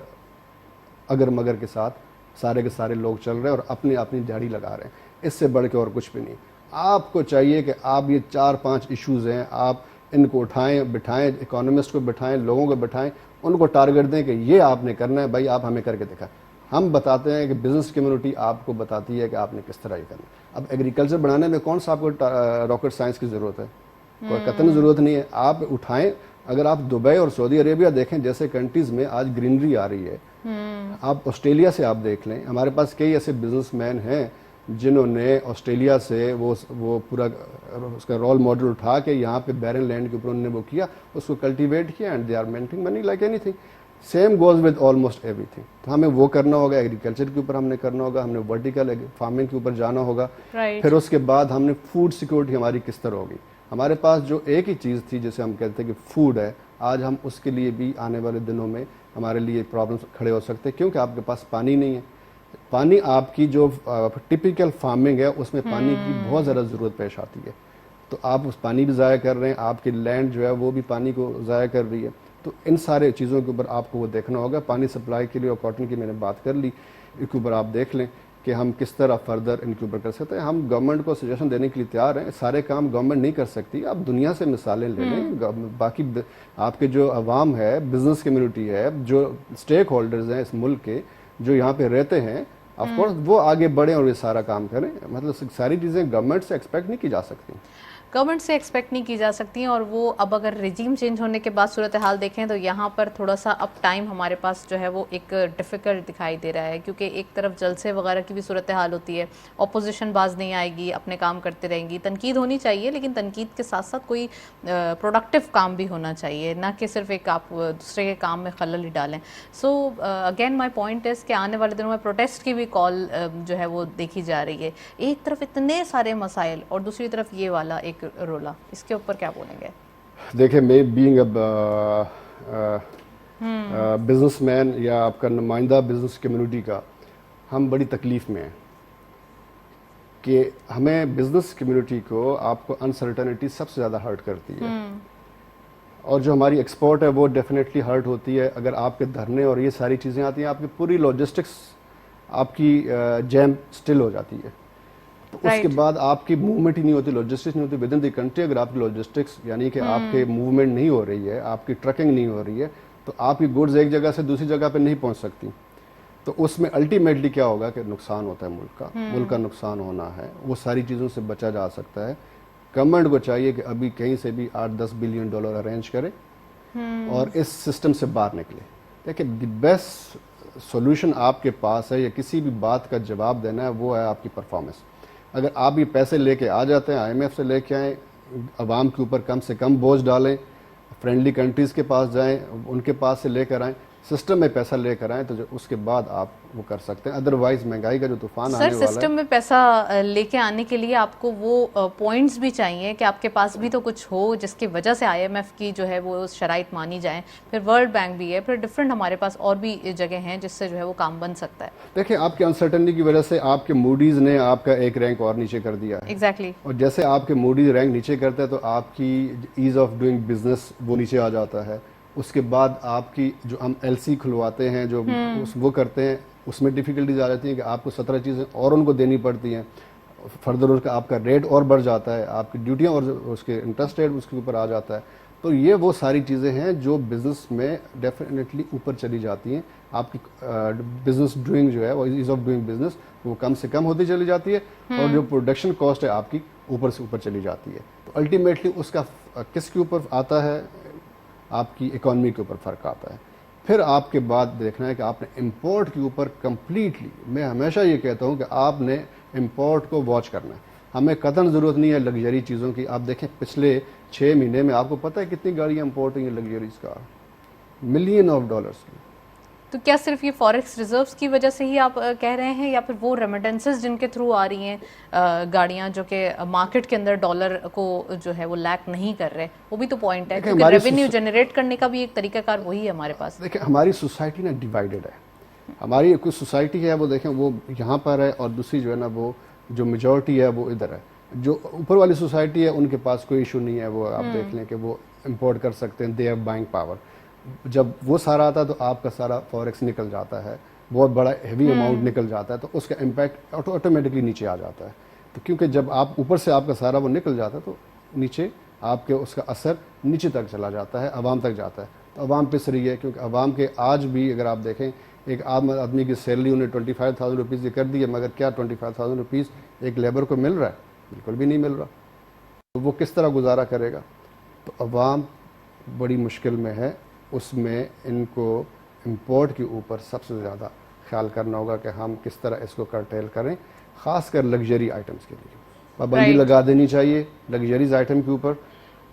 अगर मगर के साथ सारे के सारे लोग चल रहे हैं और अपनी अपनी दिहाड़ी लगा रहे हैं। इससे बढ़ के और कुछ भी नहीं। आपको चाहिए कि आप ये 4-5 इश्यूज हैं, आप इनको उठाएं, बिठाएं, इकोनॉमिस्ट को बिठाएं, लोगों को बिठाएं, उनको टारगेट दें कि ये आपने करना है, भाई आप हमें करके दिखाएं। हम बताते हैं कि बिजनेस कम्युनिटी आपको बताती है कि आपने किस तरह ये करना है। अब एग्रीकल्चर बनाने में कौन सा आपको रॉकेट साइंस की ज़रूरत है? कोई कतई ज़रूरत नहीं है। आप उठाएं, अगर आप दुबई और सऊदी अरेबिया देखें जैसे कंट्रीज़ में आज ग्रीनरी आ रही है, आप ऑस्ट्रेलिया से आप देख लें, हमारे पास कई ऐसे बिजनेसमैन हैं जिन्होंने ऑस्ट्रेलिया से वो पूरा उसका रोल मॉडल उठा के यहाँ पे बैरन लैंड के ऊपर उन्होंने वो किया, उसको कल्टीवेट किया and they are making money like anything. Same goes with almost everything. तो हमें वो करना होगा, एग्रीकल्चर के ऊपर हमने करना होगा, हमने वर्टिकल फार्मिंग के ऊपर जाना होगा। फिर उसके बाद हमने फूड सिक्योरिटी हमारी किस तरह होगी। हमारे पास जो एक ही चीज़ थी जिसे हम कहते हैं कि फूड है, आज हम उसके लिए भी आने वाले दिनों में हमारे लिए प्रॉब्लम्स खड़े हो सकते हैं, क्योंकि आपके पास पानी नहीं है। पानी आपकी जो टिपिकल फार्मिंग है उसमें पानी की बहुत ज़्यादा ज़रूरत पेश आती है, तो आप उस पानी भी ज़ाया कर रहे हैं, आपकी लैंड जो है वो भी पानी को ज़ाया कर रही है। तो इन सारे चीज़ों के ऊपर आपको वो देखना होगा। पानी सप्लाई के लिए और कॉटन की मैंने बात कर ली, इसके ऊपर आप देख लें कि हम किस तरह फर्दर इनके ऊपर कर सकते हैं। हम गवर्नमेंट को सजेशन देने के लिए तैयार हैं। सारे काम गवर्नमेंट नहीं कर सकती, आप दुनिया से मिसालें ले लें। बाकी आपके जो अवाम है, बिजनेस कम्युनिटी है, जो स्टेक होल्डर्स हैं इस मुल्क के, जो यहाँ पे रहते हैं, ऑफ कोर्स वो आगे बढ़े और ये सारा काम करें। मतलब सारी चीज़ें गवर्नमेंट से एक्सपेक्ट नहीं की जा सकती, गवर्नमेंट से एक्सपेक्ट नहीं की जा सकती हैं। और वो अब अगर रिजीम चेंज होने के बाद सूरत हाल देखें तो यहाँ पर थोड़ा सा अब टाइम हमारे पास जो है वो एक डिफ़िकल्ट दिखाई दे रहा है, क्योंकि एक तरफ जलसे वगैरह की भी सूरत हाल होती है, ऑपोजिशन बाज नहीं आएगी, अपने काम करते रहेंगी। तनकीद होनी चाहिए, लेकिन तनकीद के साथ साथ कोई प्रोडक्टिव काम भी होना चाहिए, ना कि सिर्फ एक आप दूसरे के काम में खलल ही डालें। So again my point is कि आने वाले दिनों में प्रोटेस्ट की भी कॉल जो है वो देखी जा रही है। एक तरफ इतने सारे मसाइल और दूसरी तरफ ये वाला एक रोला, इसके ऊपर क्या बोलेंगे? देखिए, मैं बीइंग बिजनेसमैन या आपका नुमाइंदा बिजनेस कम्युनिटी का, हम बड़ी तकलीफ में हैं कि हमें बिजनेस कम्युनिटी को आपको अनसर्टेनिटी सबसे ज़्यादा हर्ट करती है और जो हमारी एक्सपोर्ट है वो डेफिनेटली हर्ट होती है। अगर आपके धरने और ये सारी चीज़ें आती हैं, आपकी पूरी लॉजिस्टिक्स आपकी जैम स्टिल हो जाती है। तो उसके बाद आपकी मूवमेंट ही नहीं होती, लॉजिस्टिक्स नहीं होती विद इन द कंट्री। अगर आपकी लॉजिस्टिक्स यानी कि आपके मूवमेंट नहीं हो रही है, आपकी ट्रकिंग नहीं हो रही है, तो आपकी गुड्स एक जगह से दूसरी जगह पे नहीं पहुंच सकती। तो उसमें अल्टीमेटली क्या होगा कि नुकसान होता है मुल्क का नुकसान होना है। वो सारी चीज़ों से बचा जा सकता है। गवर्नमेंट को चाहिए कि अभी कहीं से भी $8-10 बिलियन अरेंज करे और इस सिस्टम से बाहर निकले। देखिए, द बेस्ट सोल्यूशन आपके पास है या किसी भी बात का जवाब देना है, वो है आपकी परफॉर्मेंस। अगर आप ये पैसे लेके आ जाते हैं, IMF से लेके आएँ, अवाम के ऊपर कम से कम बोझ डालें, फ्रेंडली कंट्रीज़ के पास जाएं, उनके पास से लेकर आएँ, सिस्टम में पैसा लेकर आएँ, तो जो उसके बाद आप वो कर सकते हैं। अदरवाइज महंगाई का जो तूफान आने वाला है, सिस्टम में पैसा लेके आने के लिए आपको वो पॉइंट्स भी चाहिए कि आपके पास भी तो कुछ हो जिसकी वजह से IMF की जो है वो शराइत मानी जाए। फिर वर्ल्ड बैंक भी है, फिर डिफरेंट हमारे पास और भी जगह हैं जिससे जो है वो काम बन सकता है। देखिए, आपके अनसर्टेनिटी की वजह से आपके मूडीज़ ने आपका एक रैंक और नीचे कर दिया है। एग्जैक्टली। और जैसे आपके मूडीज़ रैंक नीचे करते हैं तो आपकी ईज़ ऑफ डूइंग बिजनेस वो नीचे आ जाता है। उसके बाद आपकी जो हम LC खुलवाते हैं, जो वो करते हैं, उसमें डिफ़िकल्टीज आ जाती हैं कि आपको 17 चीज़ें और उनको देनी पड़ती हैं। फर्दर उसका आपका रेट और बढ़ जाता है, आपकी ड्यूटियाँ और उसके इंटरेस्ट रेट उसके ऊपर आ जाता है। तो ये वो सारी चीज़ें हैं जो बिज़नेस में डेफिनेटली ऊपर चली जाती हैं। आपकी बिज़नेस डूइंग जो है वो ईज ऑफ डूइंग बिज़नेस वो कम से कम होती चली जाती है और जो प्रोडक्शन कॉस्ट है आपकी ऊपर से ऊपर चली जाती है। तो अल्टीमेटली उसका किसके ऊपर आता है, आपकी इकॉनमी के ऊपर फ़र्क आता है। फिर आपके बाद देखना है कि आपने इंपोर्ट के ऊपर कंप्लीटली, मैं हमेशा ये कहता हूँ कि आपने इंपोर्ट को वॉच करना है। हमें कतई ज़रूरत नहीं है लग्जरी चीज़ों की। आप देखें पिछले 6 महीने में आपको पता है कितनी गाड़ियाँ इंपोर्ट हुई हैं लग्जरीज का, मिलियन ऑफ डॉलर्स की। तो क्या सिर्फ ये फॉरेक्स रिजर्व्स की वजह से ही आप कह रहे हैं, या फिर वो रेमिटेंसेस जिनके थ्रू आ रही हैं गाड़ियां जो कि मार्केट के अंदर डॉलर को जो है वो लैक नहीं कर रहे, वो भी तो पॉइंट है, क्योंकि रेवेन्यू जनरेट करने का भी एक तरीकाकार वही है हमारे पास। देखिए हमारी सोसाइटी ना डिवाइडेड है। हमारी कुछ सोसाइटी है वो देखें वो यहाँ पर है और दूसरी जो है ना वो जो मेजॉरिटी है वो इधर है। जो ऊपर वाली सोसाइटी है उनके पास कोई इशू नहीं है, वो आप देख लें कि वो इम्पोर्ट कर सकते हैं, दे आर बाइंग पावर। जब वो सारा आता है तो आपका सारा फॉरेक्स निकल जाता है, बहुत बड़ा हेवी अमाउंट निकल जाता है, तो उसका इम्पैक्ट ऑटोमेटिकली नीचे आ जाता है। तो क्योंकि जब आप ऊपर से आपका सारा वो निकल जाता है तो नीचे आपके उसका असर नीचे तक चला जाता है, आवाम तक जाता है। तो आवाम पिस रही है, क्योंकि आवाम के आज भी अगर आप देखें एक आम आदमी की सैलरी उन्हें 25,000 रुपीज़ की कर दी है, मगर क्या 25,000 रुपीज़ एक लेबर को मिल रहा है? बिल्कुल भी नहीं मिल रहा। तो वो किस तरह गुजारा करेगा? तो आवाम बड़ी मुश्किल में है। उसमें इनको इंपोर्ट के ऊपर सबसे ज़्यादा ख्याल करना होगा कि हम किस तरह इसको कर्टेल करें, ख़ासकर लग्जरी आइटम्स के लिए पाबंदी लगा देनी चाहिए लग्जरीज आइटम के ऊपर,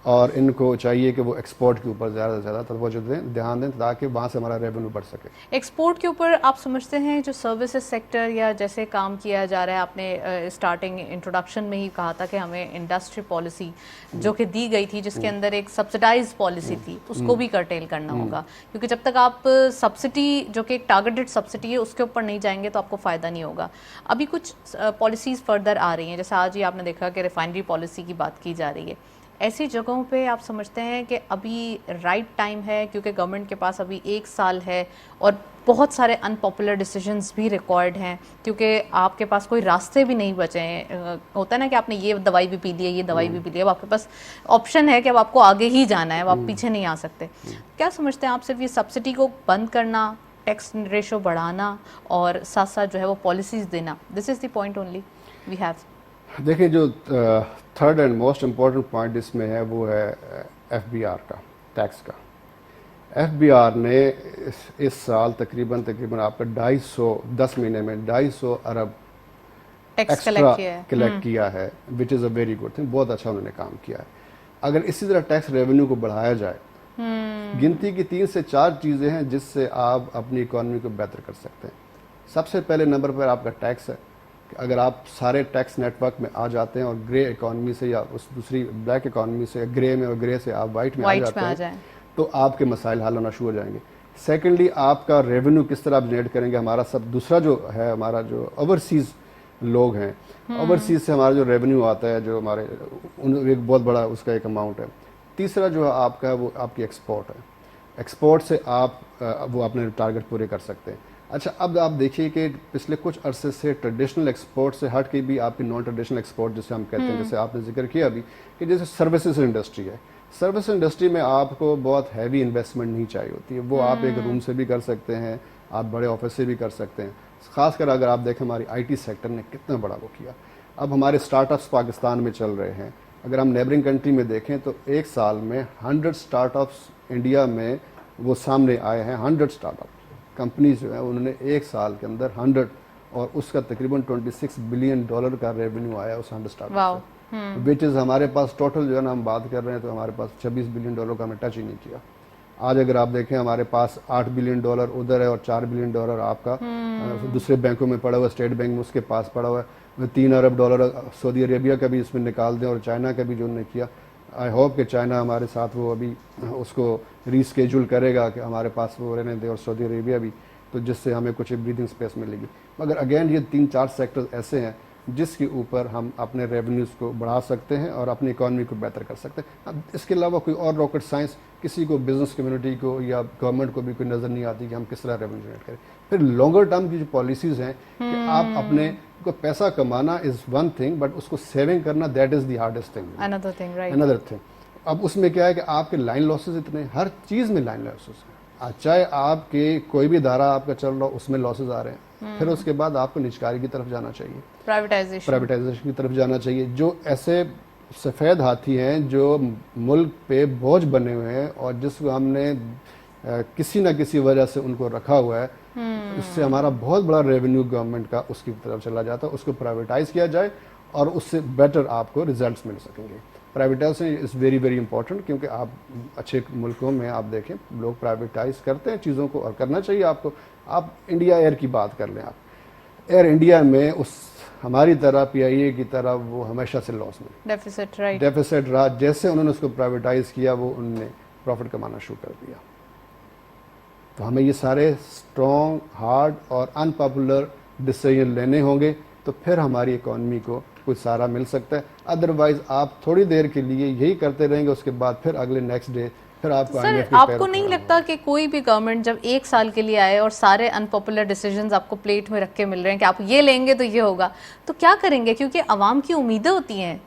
और इनको चाहिए कि वो एक्सपोर्ट के ऊपर ज़्यादा से ज़्यादा तवज्जो दें, ध्यान दें, ताकि वहाँ से हमारा रेवेन्यू बढ़ सके। एक्सपोर्ट के ऊपर आप समझते हैं जो सर्विसेज सेक्टर या जैसे काम किया जा रहा है, आपने स्टार्टिंग इंट्रोडक्शन में ही कहा था कि हमें इंडस्ट्री पॉलिसी जो कि दी गई थी जिसके अंदर एक सब्सिडाइज पॉलिसी थी उसको भी कर्टेल करना होगा, क्योंकि जब तक आप सब्सिडी जो कि एक टारगेटेड सब्सिडी है उसके ऊपर नहीं जाएंगे तो आपको फ़ायदा नहीं होगा। अभी कुछ पॉलिसीज़ फर्दर आ रही हैं, जैसे आज ही आपने देखा कि रिफाइनरी पॉलिसी की बात की जा रही है। ऐसी जगहों पे आप समझते हैं कि अभी राइट टाइम है, क्योंकि गवर्नमेंट के पास अभी 1 साल है और बहुत सारे अनपॉपुलर डिसीजंस भी रिकॉर्ड हैं, क्योंकि आपके पास कोई रास्ते भी नहीं बचे हैं। होता है ना कि आपने ये दवाई भी पी ली है, ये दवाई भी पी ली है, अब आपके पास ऑप्शन है कि अब आपको आगे ही जाना है, अब आप पीछे नहीं आ सकते। क्या समझते हैं आप, सिर्फ ये सब्सिडी को बंद करना, टैक्स रेशो बढ़ाना और साथ साथ जो है वो पॉलिसीज़ देना, this is the point only we have? देखिए जो third and most important point इसमें है वो है FBR का, टैक्स का। FBR ने इस साल तकरीबन आपका 10 महीने में 250 अरब एक्स्ट्रा कलेक्ट किया है, which is a very good thing. बहुत अच्छा उन्होंने काम किया है। अगर इसी तरह टैक्स रेवेन्यू को बढ़ाया जाए, गिनती की 3 से 4 चीज़ें हैं जिससे आप अपनी इकॉनमी को बेहतर कर सकते हैं। सबसे पहले नंबर पर आपका टैक्स है। अगर आप सारे टैक्स नेटवर्क में आ जाते हैं और ग्रे इकॉनमी से या उस दूसरी ब्लैक इकॉनमी से, ग्रे में और ग्रे से आप वाइट में आ जाते हैं तो आपके मसाइल हल होना शुरू हो जाएंगे। सेकेंडली आपका रेवेन्यू किस तरह आप जनरेट करेंगे। हमारा सब दूसरा जो है, हमारा जो ओवरसीज़ लोग हैं, ओवरसीज़ से हमारा जो रेवेन्यू आता है, जो हमारे एक बहुत बड़ा उसका एक अमाउंट है। तीसरा जो है आपका वो आपकी एक्सपोर्ट है। एक्सपोर्ट से आप वो अपने टारगेट पूरे कर सकते हैं। अच्छा, अब आप देखिए कि पिछले कुछ अरसे से ट्रेडिशनल एक्सपोर्ट से हट के भी आपकी नॉन ट्रेडिशनल एक्सपोर्ट जिसे हम कहते हैं, जैसे आपने जिक्र किया अभी कि जैसे सर्विसेज इंडस्ट्री है। सर्विस इंडस्ट्री में आपको बहुत हैवी इन्वेस्टमेंट नहीं चाहिए होती है, वो आप एक रूम से भी कर सकते हैं, आप बड़े ऑफिस से भी कर सकते हैं। खासकर अगर आप देखें हमारी IT सेक्टर ने कितना बड़ा वो किया। अब हमारे स्टार्टअप्स पाकिस्तान में चल रहे हैं। अगर हम नेबरिंग कंट्री में देखें तो एक साल में 100 स्टार्टअप्स इंडिया में वो सामने आए हैं। 100 स्टार्टअप कंपनीज जो है उन्होंने एक साल के अंदर 100, और उसका तकरीबन $26 बिलियन का रेवेन्यू आया उस 100 स्टार्टअप से, विच इज़ हमारे पास टोटल जो है ना हम बात कर रहे हैं तो हमारे पास $26 बिलियन का हमने टच ही नहीं किया। आज अगर आप देखें हमारे पास $8 बिलियन उधर है और $4 बिलियन आपका दूसरे बैंकों में पड़ा हुआ, स्टेट बैंक में उसके पास पड़ा हुआ है। $3 अरब सऊदी अरेबिया का भी इसमें निकाल दें और चाइना का भी जो उन्होंने किया। आई होप कि चाइना हमारे साथ वो अभी उसको रीस्केड्यूल करेगा कि हमारे पास वो रहने दे, और सऊदी अरेबिया भी, तो जिससे हमें कुछ ब्रीदिंग स्पेस मिलेगी। मगर अगेन ये 3-4 सेक्टर्स ऐसे हैं जिसके ऊपर हम अपने रेवेन्यूज़ को बढ़ा सकते हैं और अपनी इकॉनमी को बेहतर कर सकते हैं। अब इसके अलावा कोई और रॉकेट साइंस किसी को, बिजनेस कम्युनिटी को या गवर्नमेंट को भी कोई नज़र नहीं आती कि हम किस तरह रेवेन्यू जनरेट करें। फिर लॉन्गर टर्म की जो पॉलिसीज़ हैं कि आप अपने को पैसा कमाना इज़ वन थिंग, बट उसको सेविंग करना that is the hardest thing. Another thing, अब उसमें क्या है कि आपके लाइन लॉसेस इतने, हर चीज़ में लाइन लॉसेस हैं। चाहे आपके कोई भी धारा आपका चल रहा हो उसमें लॉसेस आ रहे हैं, फिर उसके बाद आपको निजकारी की तरफ जाना चाहिए, प्राइवेटाइजेशन की तरफ जाना चाहिए। जो ऐसे सफ़ेद हाथी हैं जो मुल्क पे बोझ बने हुए हैं और जिसको हमने किसी ना किसी वजह से उनको रखा हुआ है, उससे हमारा बहुत बड़ा रेवेन्यू गवर्नमेंट का उसकी तरफ चला जाता है। उसको प्राइवेटाइज किया जाए और उससे बेटर आपको रिजल्ट्स मिल सकेंगे। Privatisation is very very important, क्योंकि आप अच्छे मुल्कों में आप देखें लोग प्राइवेटाइज करते हैं चीज़ों को, और करना चाहिए आपको। आप इंडिया एयर की बात कर लें, आप एयर इंडिया में उस हमारी तरह PIA की तरह वो हमेशा से लॉस में डेफिसिट रहा। जैसे उन्होंने उसको प्राइवेटाइज किया वो उन्होंने प्रॉफिट कमाना शुरू कर दिया। तो हमें ये सारे स्ट्रॉन्ग, हार्ड और अनपॉपुलर डिसीजन लेने होंगे, तो फिर हमारी इकॉनमी को कुछ सहारा मिल सकता है। अदरवाइज आप थोड़ी देर के लिए यही करते रहेंगे, उसके बाद फिर अगले नेक्स्ट डे फिर आपको सर, आपको नहीं लगता कि कोई भी गवर्नमेंट जब एक साल के लिए आए और सारे अनपॉपुलर डिसीजंस आपको प्लेट में रख के मिल रहे हैं कि आप ये लेंगे तो ये होगा, तो क्या करेंगे? क्योंकि आवाम की उम्मीदें होती हैं,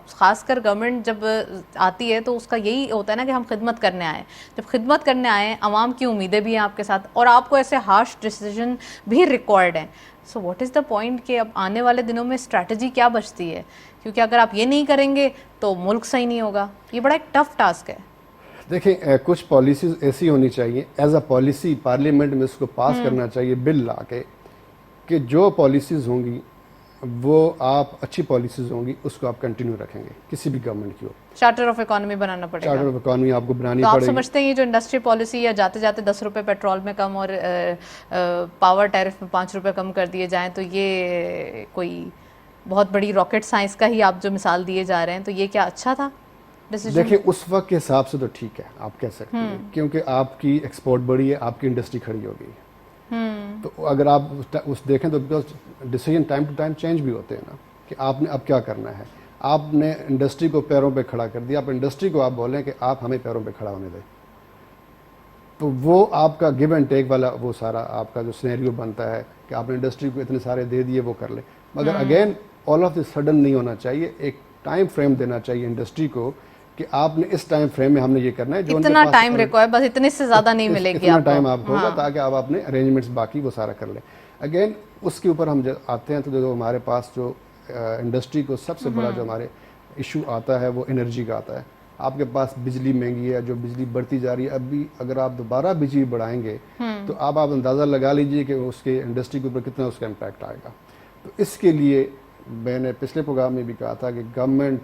खासकर गवर्नमेंट जब आती है तो उसका यही होता है ना कि हम खिदमत करने आए। जब खिदमत करने आए, आवाम की उम्मीदें भी हैं आपके साथ, और आपको ऐसे हार्श डिसीजन भी रिकॉर्ड हैं। So what is the point कि अब आने वाले दिनों में स्ट्रैटेजी क्या बचती है? क्योंकि अगर आप ये नहीं करेंगे तो मुल्क सही नहीं होगा। ये बड़ा एक टफ टास्क है। देखिए, कुछ पॉलिसीज ऐसी होनी चाहिए, एज अ पॉलिसी पार्लियामेंट में इसको पास करना चाहिए बिल ला के, कि जो पॉलिसीज होंगी वो आप अच्छी पॉलिसीज होंगी उसको आप कंटिन्यू रखेंगे, किसी भी गवर्नमेंट की हो। चार्टर ऑफ इकोनॉमी बनाना पड़ेगा। चार्टर ऑफ इकोनॉमी आपको बनानी पड़ेगी। तो आप समझते हैं ये जो इंडस्ट्री पॉलिसी या जाते जाते 10 रुपए पेट्रोल में कम और पावर टैरिफ में 5 रुपए कम कर दिए जाएं, तो ये कोई बहुत बड़ी रॉकेट साइंस का ही आप जो मिसाल दिए जा रहे हैं, तो ये क्या अच्छा था डिसीजन? देखिए, उस वक्त के हिसाब से तो ठीक है, आप कह सकते हैं, क्योंकि आपकी एक्सपोर्ट बढ़ी है, आपकी इंडस्ट्री खड़ी हो गई। तो अगर आप उस देखें तो because decision time to time change भी होते हैं ना, कि आपने अब क्या करना है। आपने इंडस्ट्री को पैरों पे खड़ा कर दिया, आप इंडस्ट्री को आप बोलें कि आप हमें पैरों पे खड़ा होने दें, तो वो आपका गिव एंड टेक वाला वो सारा आपका जो सिनेरियो बनता है कि आपने इंडस्ट्री को इतने सारे दे दिए, वो कर ले। मगर again all of the sudden नहीं होना चाहिए, एक टाइम फ्रेम देना चाहिए इंडस्ट्री को कि आपने इस टाइम फ्रेम में हमने ये करना है। जो इतना टाइम रिक्वायर, बस इतने से ज्यादा नहीं मिलेगी आपको, टाइम आपको होगा, ताकि आप अपने अरेंजमेंट्स बाकी वो सारा कर लें। अगेन उसके ऊपर हम आते हैं तो जो हमारे पास जो इंडस्ट्री को सबसे बड़ा जो हमारे इशू आता है वो एनर्जी का आता है। आपके पास बिजली महंगी है, जो बिजली बढ़ती जा रही है। अभी अगर आप दोबारा बिजली बढ़ाएंगे तो आप अंदाज़ा लगा लीजिए कि उसके इंडस्ट्री के ऊपर कितना उसका इम्पैक्ट आएगा। तो इसके लिए मैंने पिछले प्रोग्राम में भी कहा था कि गवर्नमेंट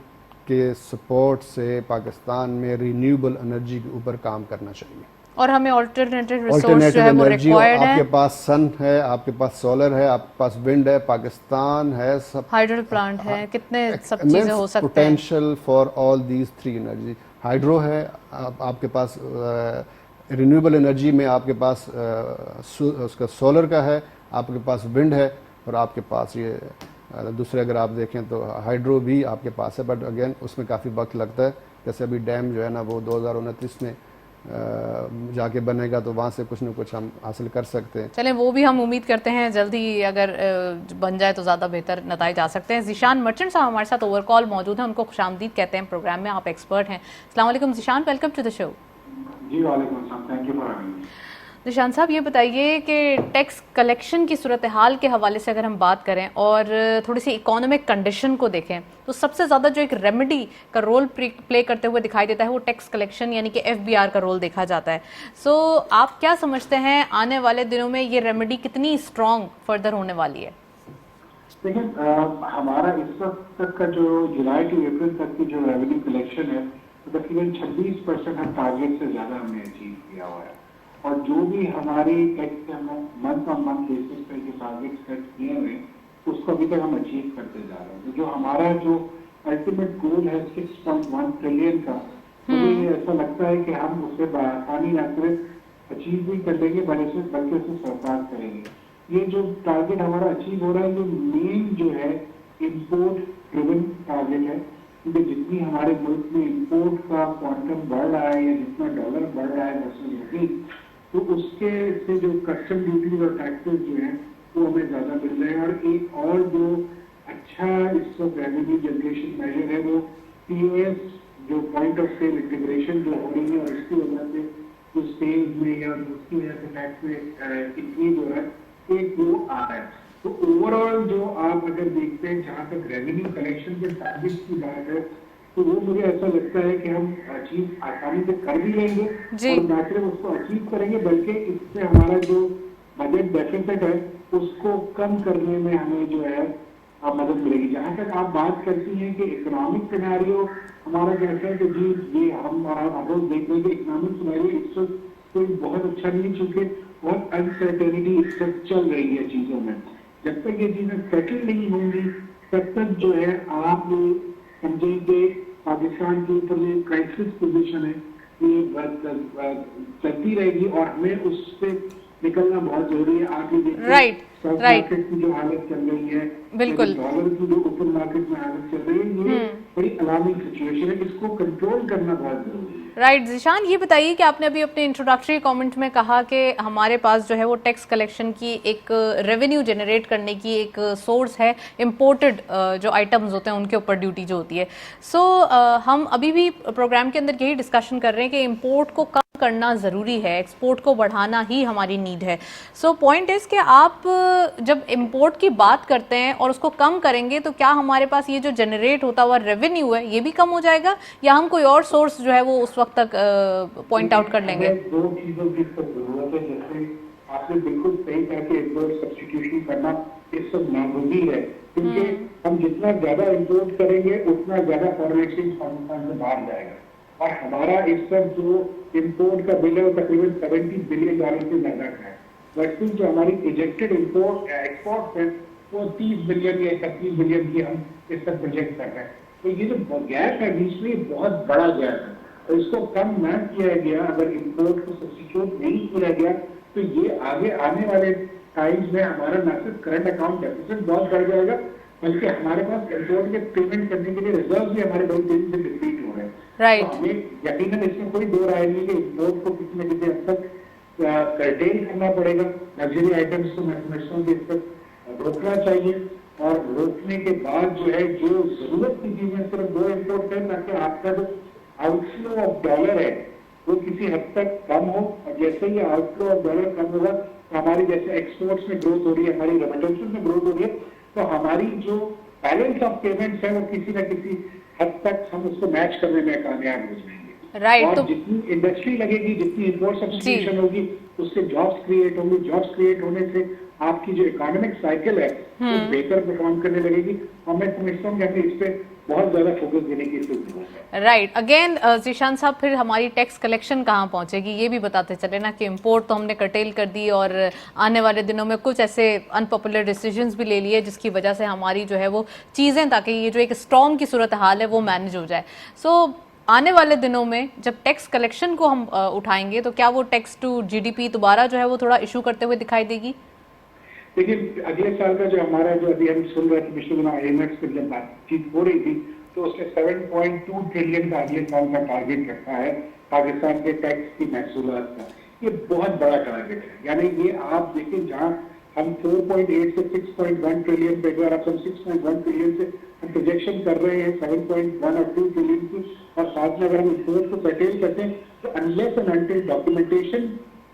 के सपोर्ट से पाकिस्तान में रिन्यूएबल एनर्जी के ऊपर काम करना चाहिए, और हमें अल्टरनेटिव रिसोर्स जो है वो रिक्वायर्ड है। आपके पास सन है, आपके पास सोलर है, आपके पास विंड है, पाकिस्तान है, सब हाइड्रो प्लांट है, कितने सब चीजें हो सकते हैं। Potential for all these 3 energy. Hydro है, आपके पास रिन्यूएबल एनर्जी में आपके पास उसका सोलर का है, आपके पास विंड है, और आपके पास ये दूसरे अगर आप देखें तो हाइड्रो भी आपके पास है। बट अगेन उसमें काफ़ी वक्त लगता है। जैसे अभी डैम जो है ना वो 2029 में जाके बनेगा, तो वहाँ से कुछ न कुछ हम हासिल कर सकते हैं। चलें, वो भी हम उम्मीद करते हैं जल्दी अगर बन जाए तो ज़्यादा बेहतर नताइज आ सकते हैं। ज़ीशान मर्चेंट साहब हमारे साथ ओवर कॉल मौजूद हैं, उनको खुशामदीद कहते हैं प्रोग्राम में। आप एक्सपर्ट हैं। अस्सलाम वालेकुम Zeeshan, welcome to the show. जी वालेकुम अस्सलाम, thank you for having me. Nishan साहब, ये बताइए कि टैक्स कलेक्शन की सूरत हाल के हवाले से अगर हम बात करें और थोड़ी सी इकोनॉमिक कंडीशन को देखें, तो सबसे ज़्यादा जो एक रेमेडी का रोल प्ले करते हुए दिखाई देता है वो टैक्स कलेक्शन यानी कि FBR का रोल देखा जाता है। सो आप क्या समझते हैं आने वाले दिनों में ये रेमेडी कितनी स्ट्रॉन्ग फर्दर होने वाली है? देखिए, हमारा इस वक्त तक का जो जुलाई टू अप्रैल तक की जो रेवेन्यू कलेक्शन है, तो तकरीबन 26% हम टारगेट से ज़्यादा हमने अचीव किया हुआ है। और जो भी हमारी टैक्स हम मंथ ऑन मंथ बेसिस पे जो टारगेट सेट किए हुए उसको अभी तक हम अचीव करते जा रहे हैं। तो जो हमारा जो अल्टीमेट गोल है 6.1 ट्रिलियन का, मुझे ऐसा लगता है कि हम उसे बआसानी न सिर्फ अचीव भी कर लेंगे बल्कि उसे सरपास करेंगे। ये जो टारगेट हमारा अचीव हो रहा है, जो मेन जो है इंपोर्ट ड्रिवन टारगेट है, क्योंकि जितनी हमारे मुल्क में इंपोर्ट का क्वांटम बढ़ रहा है या जितना डॉलर बढ़ रहा है वर्सेस रुपी, तो उसके से जो कस्टम ड्यूटीज और टैक्सेस जो है वो हमें ज्यादा मिल रहे हैं। और एक और जो अच्छा इस वक्त रेवेन्यू जनरेशन मेजर है वो POS जो पॉइंट ऑफ सेल इंटीग्रेशन जो हो रही है, और इसकी वजह से जो सेल्स में या उसकी वजह से टैक्स में इंक्रीज हो रहा है, एक वो आ रहा है। तो ओवरऑल जो आप अगर देखते हैं जहाँ तक रेवेन्यू कलेक्शन के टारगेट की बात है, तो वो मुझे ऐसा लगता है कि हम अचीव आसानी से कर भी लेंगे, और न सिर्फ उसको अचीव करेंगे बल्कि इससे हमारा जो बजट डेफिसिट है उसको कम करने में हमें जो है मदद मिलेगी। जहाँ तक आप बात करती हैं कि इकोनॉमिक सिनेरियो हमारा कैसा है, कि जी ये हम और आप लोग देख रहे हैं कि इकोनॉमिक सिनेरियो इस वक्त कोई बहुत अच्छा नहीं, चूंकि बहुत अनसर्टेनिटी इस वक्त चल रही है चीजों में। जब तक ये चीजें सेटल नहीं होंगी तब तक जो है आप समझें कि पाकिस्तान के ऊपर जो क्राइसिस पोजीशन है ये चलती रहेगी, और हमें उससे निकलना बहुत जरूरी है। आप ये देखिए स्टॉक मार्केट की जो हालत चल रही है, बिल्कुल डॉलर की जो ओपन मार्केट में हालत चल रही है, ये बड़ी अलार्मिंग सिचुएशन है, इसको कंट्रोल करना बहुत जरूरी है। राइट ज़ीशान, ये बताइए कि आपने अभी अपने इंट्रोडक्टरी कमेंट में कहा कि हमारे पास जो है वो टैक्स कलेक्शन की एक रेवेन्यू जनरेट करने की एक सोर्स है, इंपोर्टेड जो आइटम्स होते हैं उनके ऊपर ड्यूटी जो होती है। सो हम अभी भी प्रोग्राम के अंदर यही डिस्कशन कर रहे हैं कि इंपोर्ट को कम करना ज़रूरी है, एक्सपोर्ट को बढ़ाना ही हमारी नीड है। सो पॉइंट इज़ कि आप जब इंपोर्ट की बात करते हैं और उसको कम करेंगे तो क्या हमारे पास ये जो जनरेट होता हुआ रेवेन्यू है ये भी कम हो जाएगा, या हम कोई और सोर्स जो है वो उस वक्त तक पॉइंट आउट कर लेंगे? दो चीजों की जरूरत है। जैसे आपने बिल्कुल सही कहा कि इंपोर्ट सब्स्टिट्यूशन करना इस वक्त नामुमकिन है, क्योंकि हम जितना ज्यादा इंपोर्ट करेंगे उतना ज्यादा फॉरेन एक्सचेंज पाकिस्तान से बाहर जाएगा, और हमारा इस वक्त जो इम्पोर्ट का बिल है वो तकरीबन $70 बिलियन से ज्यादा का है, वैसे जो हमारी प्रोजेक्टेड इम्पोर्ट एक्सपोर्ट है वो 30 बिलियन या 31 बिलियन की हम इस वक्त प्रोजेक्ट कर रहे हैं। तो ये जो गैप है बीच में बहुत बड़ा गैप है, और इसको कम न किया गया, अगर इम्पोर्ट को सब्स्टिट्यूट नहीं किया गया, तो ये आगे आने वाले टाइम्स में हमारा न सिर्फ करंट अकाउंट डेफिसिट बहुत बढ़ जाएगा, बल्कि हमारे पास इम्पोर्ट के पेमेंट करने के लिए रिजर्व भी हमारे बहुत तेजी से डिप्लीट हो रहे हैं। राइट, तो हमें यकीनन इसमें कोई दो राय नहीं है कि इम्पोर्ट को किसी न किसी हद तक कर्टेल करना पड़ेगा। लग्जरी आइटम्स को मैं समझता हूँ कि इस पर रोकना चाहिए, और रोकने के बाद जो है जो जरूरत की चीजें सिर्फ दो इम्पोर्ट करें, ताकि आपका जो आउटफ्लो ऑफ डॉलर है वो किसी हद तक कम हो, और जैसे ही आउटफ्लो ऑफ डॉलर कम होगा तो हमारी जैसे एक्सपोर्ट्स में ग्रोथ हो रही है, हमारी रेमिटेंसेस में ग्रोथ हो रही है, तो हमारी जो बैलेंस ऑफ पेमेंट्स है वो किसी न किसी हद तक हम उसको मैच करने में कामयाब हो जाएंगे। राइट, और तो जितनी इंडस्ट्री लगेगी, जितनी इम्पोर्ट सब्स्टिट्यूशन होगी, उससे जॉब्स क्रिएट होंगी, जॉब्स क्रिएट होने से आपकी जो इकोनॉमिक साइकिल है वो बेहतर परफॉर्म करने लगेगी, और मैं समझता हूँ कि हमें इस पे बहुत ज्यादा फोकस देने की जरूरत है। राइट, अगेन ज़ीशान साहब, फिर हमारी टैक्स कलेक्शन कहाँ पहुंचेगी ये भी बताते चले ना, कि इंपोर्ट तो हमने कर्टेल कर दी और आने वाले दिनों में कुछ ऐसे अनपॉपुलर डिसीजंस भी ले लिए जिसकी वजह से हमारी जो है वो चीज़ें, ताकि ये जो एक स्टॉर्म की सूरत हाल है वो मैनेज हो जाए। सो आने वाले दिनों में जब टैक्स कलेक्शन को हम उठाएंगे तो क्या वो टैक्स टू GDP दोबारा जो है वो थोड़ा इशू करते हुए दिखाई देगी? लेकिन अगले साल का जो हमारा जो अभी हम सुन रहे थे पिछले दिनों IMF से जब बातचीत हो रही थी, तो उसने 7.2 ट्रिलियन का अगले साल का टारगेट रखा है पाकिस्तान के टैक्स की महसूलात का। ये बहुत बड़ा टारगेट है, यानी ये आप देखिए जहाँ हम 4.8 से 6.1 ट्रिलियन पे, अगर आप 6.1 ट्रिलियन से हम प्रोजेक्शन कर रहे हैं 7.1 और 2 ट्रिलियन की, और साथ में अगर हम इम्पोर्ट को कर्टेल करते हैं, तो अनलेस एंड अनटिल डॉक्यूमेंटेशन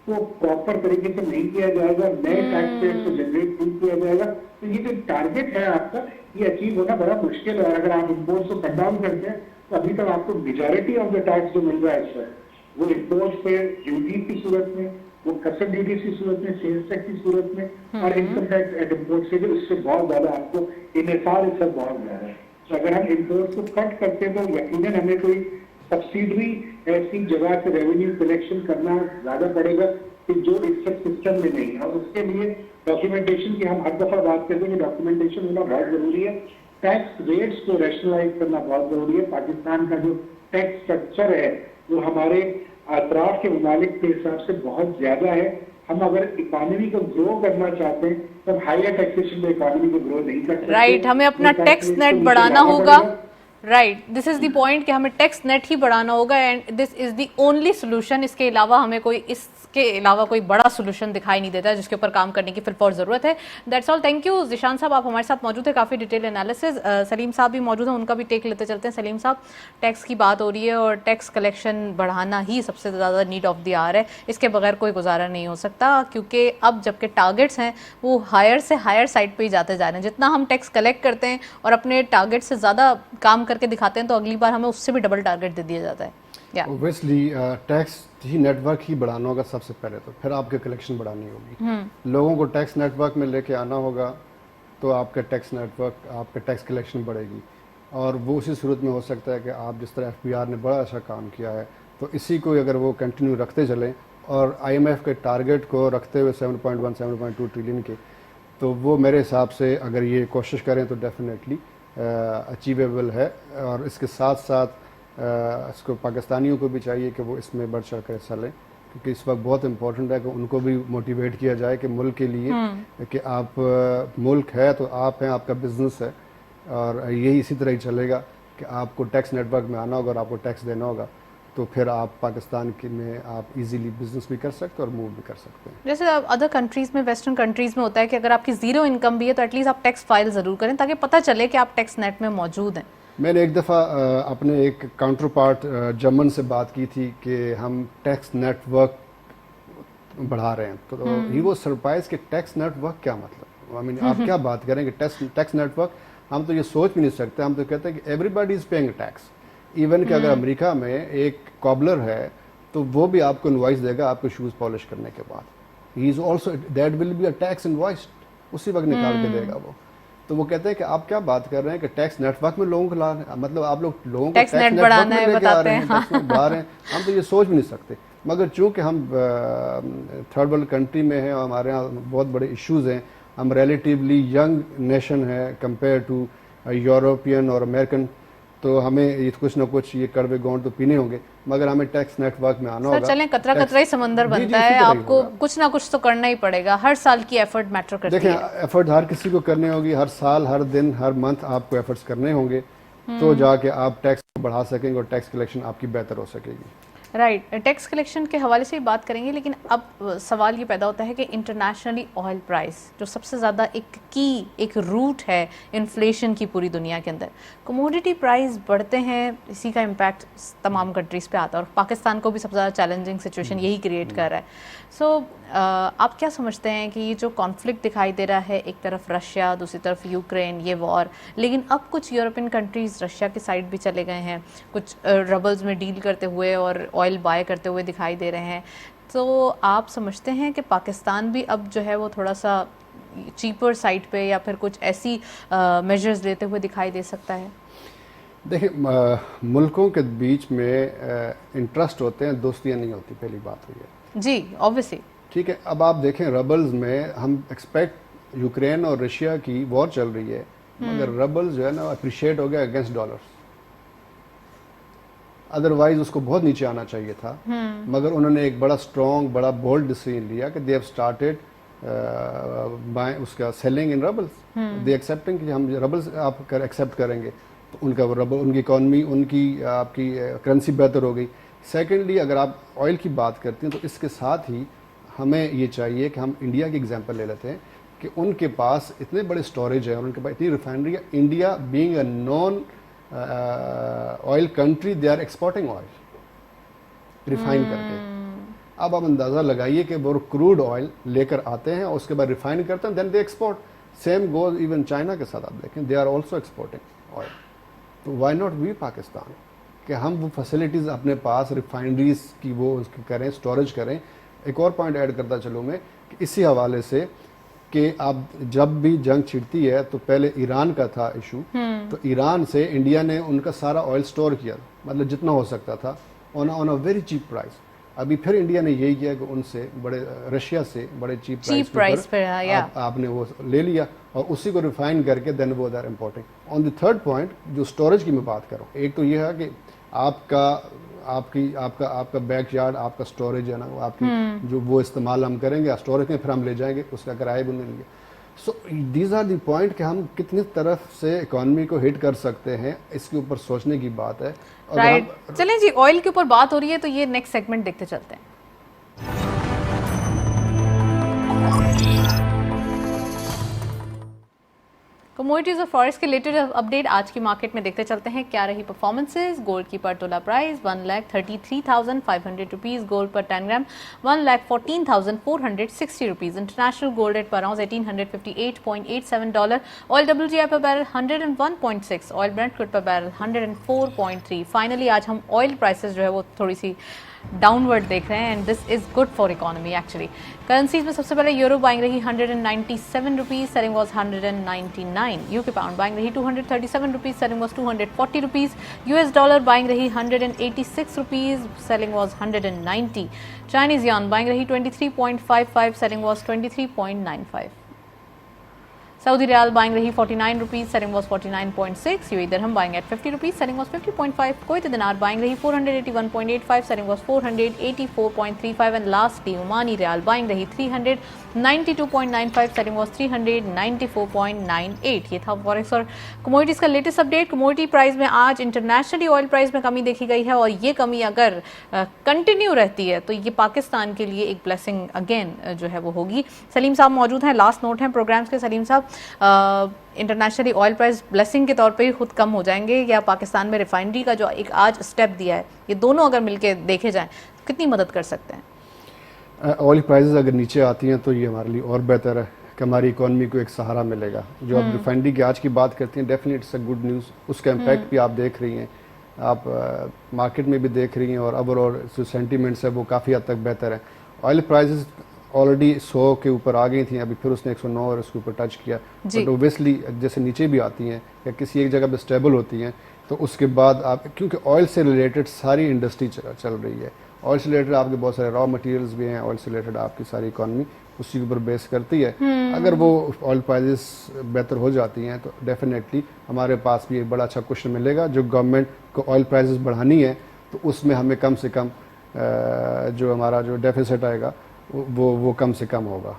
को प्रॉपर तरीके से नहीं किया जाएगा, नए टैक्स पेयर्स को जनरेट नहीं किया जाएगा, तो ये जो टारगेट है आपका ये अचीव होना बड़ा मुश्किल है। और अगर आप इम्पोर्ट को कट डाउन करते हैं तो अभी तक आपको मेजॉरिटी ऑफ द टैक्स जो मिल रहा है इस वक्त वो इम्पोर्ट पे ड्यूटी की सूरत में, वो कस्टम ड्यूटी की सूरत में, सेल्स टैक्स की सूरत में, और इनकम टैक्स एट इम्पोर्ट से जो इससे बहुत ज्यादा आपको इन्हेसार इस सब बहुत ज्यादा है। तो अगर हम इम्पोर्ट को कट करते हैं तो यकीनन हमें कोई सब्सिडरी ऐसी जगह से रेवेन्यू कलेक्शन करना ज्यादा पड़ेगा कि जो इस सिस्टम में नहीं है, और उसके लिए डॉक्यूमेंटेशन की हम हर दफा बात करते हैं कि डॉक्यूमेंटेशन होना बहुत जरूरी है। टैक्स रेट्स को रैशनलाइज करना बहुत जरूरी है। पाकिस्तान का जो टैक्स स्ट्रक्चर है वो हमारे अतराफ के ममालिक के हिसाब से बहुत ज्यादा है, हम अगर इकोनॉमी को ग्रो करना चाहते हैं तो हायर टैक्सेशन में इकोनॉमी को ग्रो नहीं कर सकते। राइट, हमें अपना वो टैक्स tax नेट rate को बढ़ाना नीचे लाना होगा। पड़ेगा। Right, this is the point कि हमें टैक्स नेट ही बढ़ाना होगा and this is the only solution. इसके अलावा हमें इसके अलावा कोई बड़ा सोल्यूशन दिखाई नहीं देता जिसके ऊपर काम करने की फिर और जरूरत है। That's all, thank you Zeeshan साहब, आप हमारे साथ मौजूद है, काफी डिटेल एनालिसिस। सलीम साहब भी मौजूद हैं, उनका भी टेक लेते चलते हैं। सलीम साहब, टैक्स की बात हो रही है और टैक्स कलेक्शन बढ़ाना ही सबसे ज़्यादा नीड ऑफ द आवर है, इसके बगैर कोई गुजारा नहीं हो सकता, क्योंकि अब जबकि टारगेट्स हैं वो हायर से हायर साइड पे ही जाते जा रहे हैं। जितना हम टैक्स कलेक्ट करते हैं और अपने टारगेट से ज़्यादा काम करके दिखाते हैं तो अगली बार हमें उससे भी डबल टारगेट दे दिया जाता है। ओब्वियसली टैक्स ही नेटवर्क ही बढ़ाना होगा सबसे पहले, तो फिर आपके कलेक्शन बढ़ानी होगी। लोगों को टैक्स नेटवर्क में लेके आना होगा तो आपका टैक्स नेटवर्क, आपका टैक्स कलेक्शन बढ़ेगी। और वो उसी सूरत में हो सकता है कि आप जिस तरह FBI ने बड़ा अच्छा काम किया है तो इसी को अगर वो कंटिन्यू रखते चलें और IMF के टारगेट को रखते हुए 7.1 7.2 ट्रिलियन के, तो वो मेरे हिसाब से अगर ये कोशिश करें तो डेफिनेटली अचीवेबल है। और इसके साथ साथ इसको पाकिस्तानियों को भी चाहिए कि वो इसमें बढ़ चढ़ कर हिस्सा लें, क्योंकि इस वक्त बहुत इंपॉर्टेंट है कि उनको भी मोटिवेट किया जाए कि मुल्क के लिए कि आप मुल्क है तो आप हैं, आपका बिजनेस है और यही इसी तरह ही चलेगा कि आपको टैक्स नेटवर्क में आना होगा और आपको टैक्स देना होगा, तो फिर आप पाकिस्तान में आप इजीली बिजनेस भी कर सकते हैं और मूव भी कर सकते हैं। जैसे अदर कंट्रीज में, वेस्टर्न कंट्रीज में होता है कि अगर आपकी जीरो इनकम भी है तो एटलीस्ट आप टैक्स फाइल जरूर करें ताकि पता चले कि आप टैक्स नेट में मौजूद हैं। मैंने एक दफ़ा अपने एक काउंटर पार्ट जर्मन से बात की थी कि हम टैक्स नेटवर्क बढ़ा रहे हैं, तो ही वो सरप्राइज कि टैक्स नेटवर्क क्या मतलब, आई मीन आप क्या बात करें कि टैक्स नेटवर्क, हम तो ये सोच भी नहीं सकते। हम तो कहते हैं कि everybody is paying tax. Even कि अगर अमेरिका में एक कॉबलर है तो वो भी आपको इनवॉइस देगा आपको शूज़ पॉलिश करने के बाद, he is also, that will be a tax invoice, उसी वक्त निकाल के देगा वो। तो वो कहते हैं कि आप क्या बात कर रहे हैं कि टैक्स नेटवर्क में लोगों को ला रहे हैं, मतलब आप लोग लोगों को टैक्स नेट बढ़ाना है बताते हैं, टैक्स नेट बढ़ा रहे हैं। हम तो ये सोच भी नहीं सकते, मगर चूंकि हम थर्ड वर्ल्ड कंट्री में हैं और हमारे यहाँ बहुत बड़े इश्यूज हैं, हम रिलेटिवली यंग नेशन है कंपेयर टू यूरोपियन और अमेरिकन, तो हमें ये कुछ ना कुछ ये कड़वे गौंड तो पीने होंगे, मगर हमें टैक्स नेटवर्क में आना होगा। चलें, कतरा कतरा ही समंदर बनता है, आपको कुछ ना कुछ तो करना ही पड़ेगा। हर साल की एफर्ट मैटर करती है। देखिए, एफर्ट हर किसी को करनी होगी, हर साल, हर दिन, हर मंथ आपको एफर्ट्स करने होंगे, तो जाके आप टैक्स बढ़ा सकेंगे और टैक्स कलेक्शन आपकी बेहतर हो सकेगी। राइट, टैक्स कलेक्शन के हवाले से ही बात करेंगे, लेकिन अब सवाल ये पैदा होता है कि इंटरनेशनली ऑयल प्राइस जो सबसे ज़्यादा एक रूट है इन्फ्लेशन की पूरी दुनिया के अंदर, कमोडिटी प्राइस बढ़ते हैं, इसी का इम्पैक्ट तमाम कंट्रीज़ पे आता है और पाकिस्तान को भी सबसे ज़्यादा चैलेंजिंग सिचुएशन यही क्रिएट कर रहा है। सो आप क्या समझते हैं कि ये जो कॉन्फ्लिक्ट दिखाई दे रहा है, एक तरफ रशिया, दूसरी तरफ यूक्रेन, ये वॉर, लेकिन अब कुछ यूरोपियन कंट्रीज़ रशिया के साइड भी चले गए हैं, कुछ रबल्स में डील करते हुए और ऑयल बाय करते हुए दिखाई दे रहे हैं, तो आप समझते हैं कि पाकिस्तान भी अब जो है वो थोड़ा सा चीपर साइड पे या फिर कुछ ऐसी मेजर्स लेते हुए दिखाई दे सकता है? देखिए, मुल्कों के बीच में इंटरेस्ट होते हैं, दोस्तियाँ नहीं होती, पहली बात हुई है जी, ऑब्वियसली। ठीक है, अब आप देखें रबल्स में हम एक्सपेक्ट यूक्रेन और रशिया की वॉर चल रही है, मगर रबल्स जो है ना अप्रिशिएट हो गया अगेंस्ट डॉलर्स, अदरवाइज उसको बहुत नीचे आना चाहिए था, मगर उन्होंने एक बड़ा स्ट्रॉन्ग, बड़ा बोल्ड डिसीजन लिया कि दे हैव स्टार्टेड बाय उसका सेलिंग इन रबल्स, दे एक्सेप्टिंग कि हम रबल्स आप एक्सेप्ट करेंगे तो उनका रबल, उनकी इकॉनमी, उनकी आपकी करेंसी बेहतर हो गई। सेकेंडली, अगर आप ऑयल की बात करते हैं तो इसके साथ ही हमें ये चाहिए कि हम इंडिया की एग्जांपल ले लेते हैं कि उनके पास इतने बड़े स्टोरेज है और उनके पास इतनी रिफाइनरी है। India being a non oil country, they are exporting oil refine करके। अब आप अंदाज़ा लगाइए कि वो क्रूड ऑयल लेकर आते हैं और उसके बाद रिफाइन करते हैं, then they export. Same goes even China के साथ आप देखें, they are also exporting oil. तो वाई नॉट वी पाकिस्तान कि हम वो फैसिलिटीज़ अपने पास रिफाइनरीज की वो उसकी करें, स्टोरेज करें। एक और पॉइंट ऐड करता चलूँ मैं कि इसी हवाले से कि आप जब भी जंग छिड़ती है तो पहले ईरान का था इशू, तो ईरान से इंडिया ने उनका सारा ऑयल स्टोर किया, मतलब जितना हो सकता था on a very cheap price. अभी फिर इंडिया ने यही किया कि उनसे बड़े, रशिया से बड़े चीप प्राइस पे आपने वो ले लिया और उसी को रिफाइन करके देन वो are importing. On the third point, जो स्टोरेज की मैं बात करूँ, एक तो ये है कि आपका आपका बैक यार्ड, आपका स्टोरेज है ना, वो आपकी जो वो इस्तेमाल हम करेंगे स्टोरेज में, फिर हम ले जाएंगे, उसका किराया भी मिलेंगे। So these are the point कि हम कितनी तरफ से इकोनॉमी को हिट कर सकते हैं, इसके ऊपर सोचने की बात है। राइट, चलें जी, ऑयल के ऊपर बात हो रही है तो ये नेक्स्ट सेगमेंट देखते चलते हैं। कमोडिटीज और फॉरेक्स के रिलेटेड अपडेट आज की मार्केट में देखते चलते हैं क्या रही परफॉर्मेंसेस। गोल्ड की पर तोला प्राइस 1,33,500 रुपीज, गोल्ड पर 10 ग्राम 1,14,460 रुपीज, इंटरनेशनल गोल्ड रेट पर अराउंड $1,858.87, ऑयल WTI पर बैरल 101.6, ऑयल ब्रेंट क्रूड पर बैरल 104.3। फाइनली आज हम ऑयल प्राइसेस जो है वो थोड़ी सी डाउनवर्ड देख रहे हैं and this is good for economy actually. Currencies में सबसे पहले यूरो बाइंग रही 197 rupees, selling was 199। UK pound buying रही 237 rupees, selling was 240 rupees. US dollar buying रही 186 rupees, selling was 190। Chinese yuan buying रही 23.55, selling was 23.95। Saudi riyal buying रही 49 rupees, selling was 49.6। UAE dirham buying at 50 rupees, selling was 50.5। Kuwaiti दिनार बाइंग रही 481.85, selling was 484.35 and lastly Omani riyal buying रही 392.95, सेलिंग वाज 394.98। ये था फॉरेक्स और कमोडिटीज का लेटेस्ट अपडेट। कमोडिटी प्राइस में आज इंटरनेशनली ऑयल प्राइस में कमी देखी गई है और ये कमी अगर कंटिन्यू रहती है तो ये पाकिस्तान के लिए एक ब्लेसिंग अगेन जो है वो होगी। सलीम साहब मौजूद हैं, लास्ट नोट हैं प्रोग्राम्स के। सलीम साहब, इंटरनेशनली ऑयल प्राइस ब्लेसिंग के तौर पे ही खुद कम हो जाएंगे या पाकिस्तान में रिफाइनरी का जो एक आज स्टेप दिया है, ये दोनों अगर मिलके देखे जाएं तो कितनी मदद कर सकते हैं? ऑयल प्राइसेस अगर नीचे आती हैं तो ये हमारे लिए और बेहतर है कि हमारी इकोनॉमी को एक सहारा मिलेगा। जो आप रिफाइनरी की आज की बात करती हैं, definitely it's a good news. उसका इम्पैक्ट भी आप देख रही हैं, आप मार्केट में भी देख रही हैं और ओवरऑल जो सेंटीमेंट्स है वो काफ़ी हद तक बेहतर है। ऑयल प्राइसेस ऑलरेडी 100 के ऊपर आ गई थी, अभी फिर उसने 109 और उसके ऊपर टच किया। बट ओबियसली जैसे नीचे भी आती हैं या किसी एक जगह पे स्टेबल होती हैं तो उसके बाद आप, क्योंकि ऑयल से रिलेटेड सारी इंडस्ट्री चल रही है, ऑयल से रिलेटेड आपके बहुत सारे रॉ मटेरियल्स भी हैं, ऑयल से रिलेटेड आपकी सारी इकोनॉमी उसी के ऊपर बेस करती है। अगर वो ऑयल प्राइसेस बेहतर हो जाती हैं तो डेफिनेटली हमारे पास भी एक बड़ा अच्छा क्वेश्चन मिलेगा। जो गवर्नमेंट को ऑयल प्राइसेस बढ़ानी है तो उसमें हमें कम से कम जो हमारा जो डेफिसिट आएगा वो कम से कम होगा।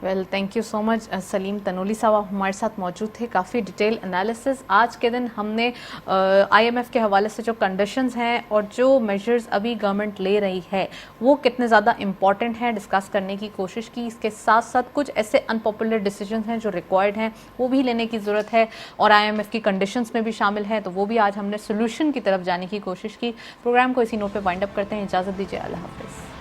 Well, thank you so much. Salim Tanoli साहब हमारे साथ मौजूद थे, काफ़ी डिटेल एनालिसिस। आज के दिन हमने IMF के हवाले से जो कंडीशंस हैं और जो मेजर्स अभी गवर्नमेंट ले रही है वो कितने ज़्यादा इम्पॉर्टेंट हैं डिस्कस करने की कोशिश की। इसके साथ साथ कुछ ऐसे अनपॉपुलर डिसीजंस हैं जो रिक्वायर्ड हैं, वो भी लेने की ज़रूरत है और IMF की कंडीशंस में भी शामिल है, तो वो भी आज हमने सोल्यूशन की तरफ जाने की कोशिश की। प्रोग्राम को इसी नोट पर वाइंड अप करते हैं। इजाज़त दीजिए, अल्लाह हाफिज़।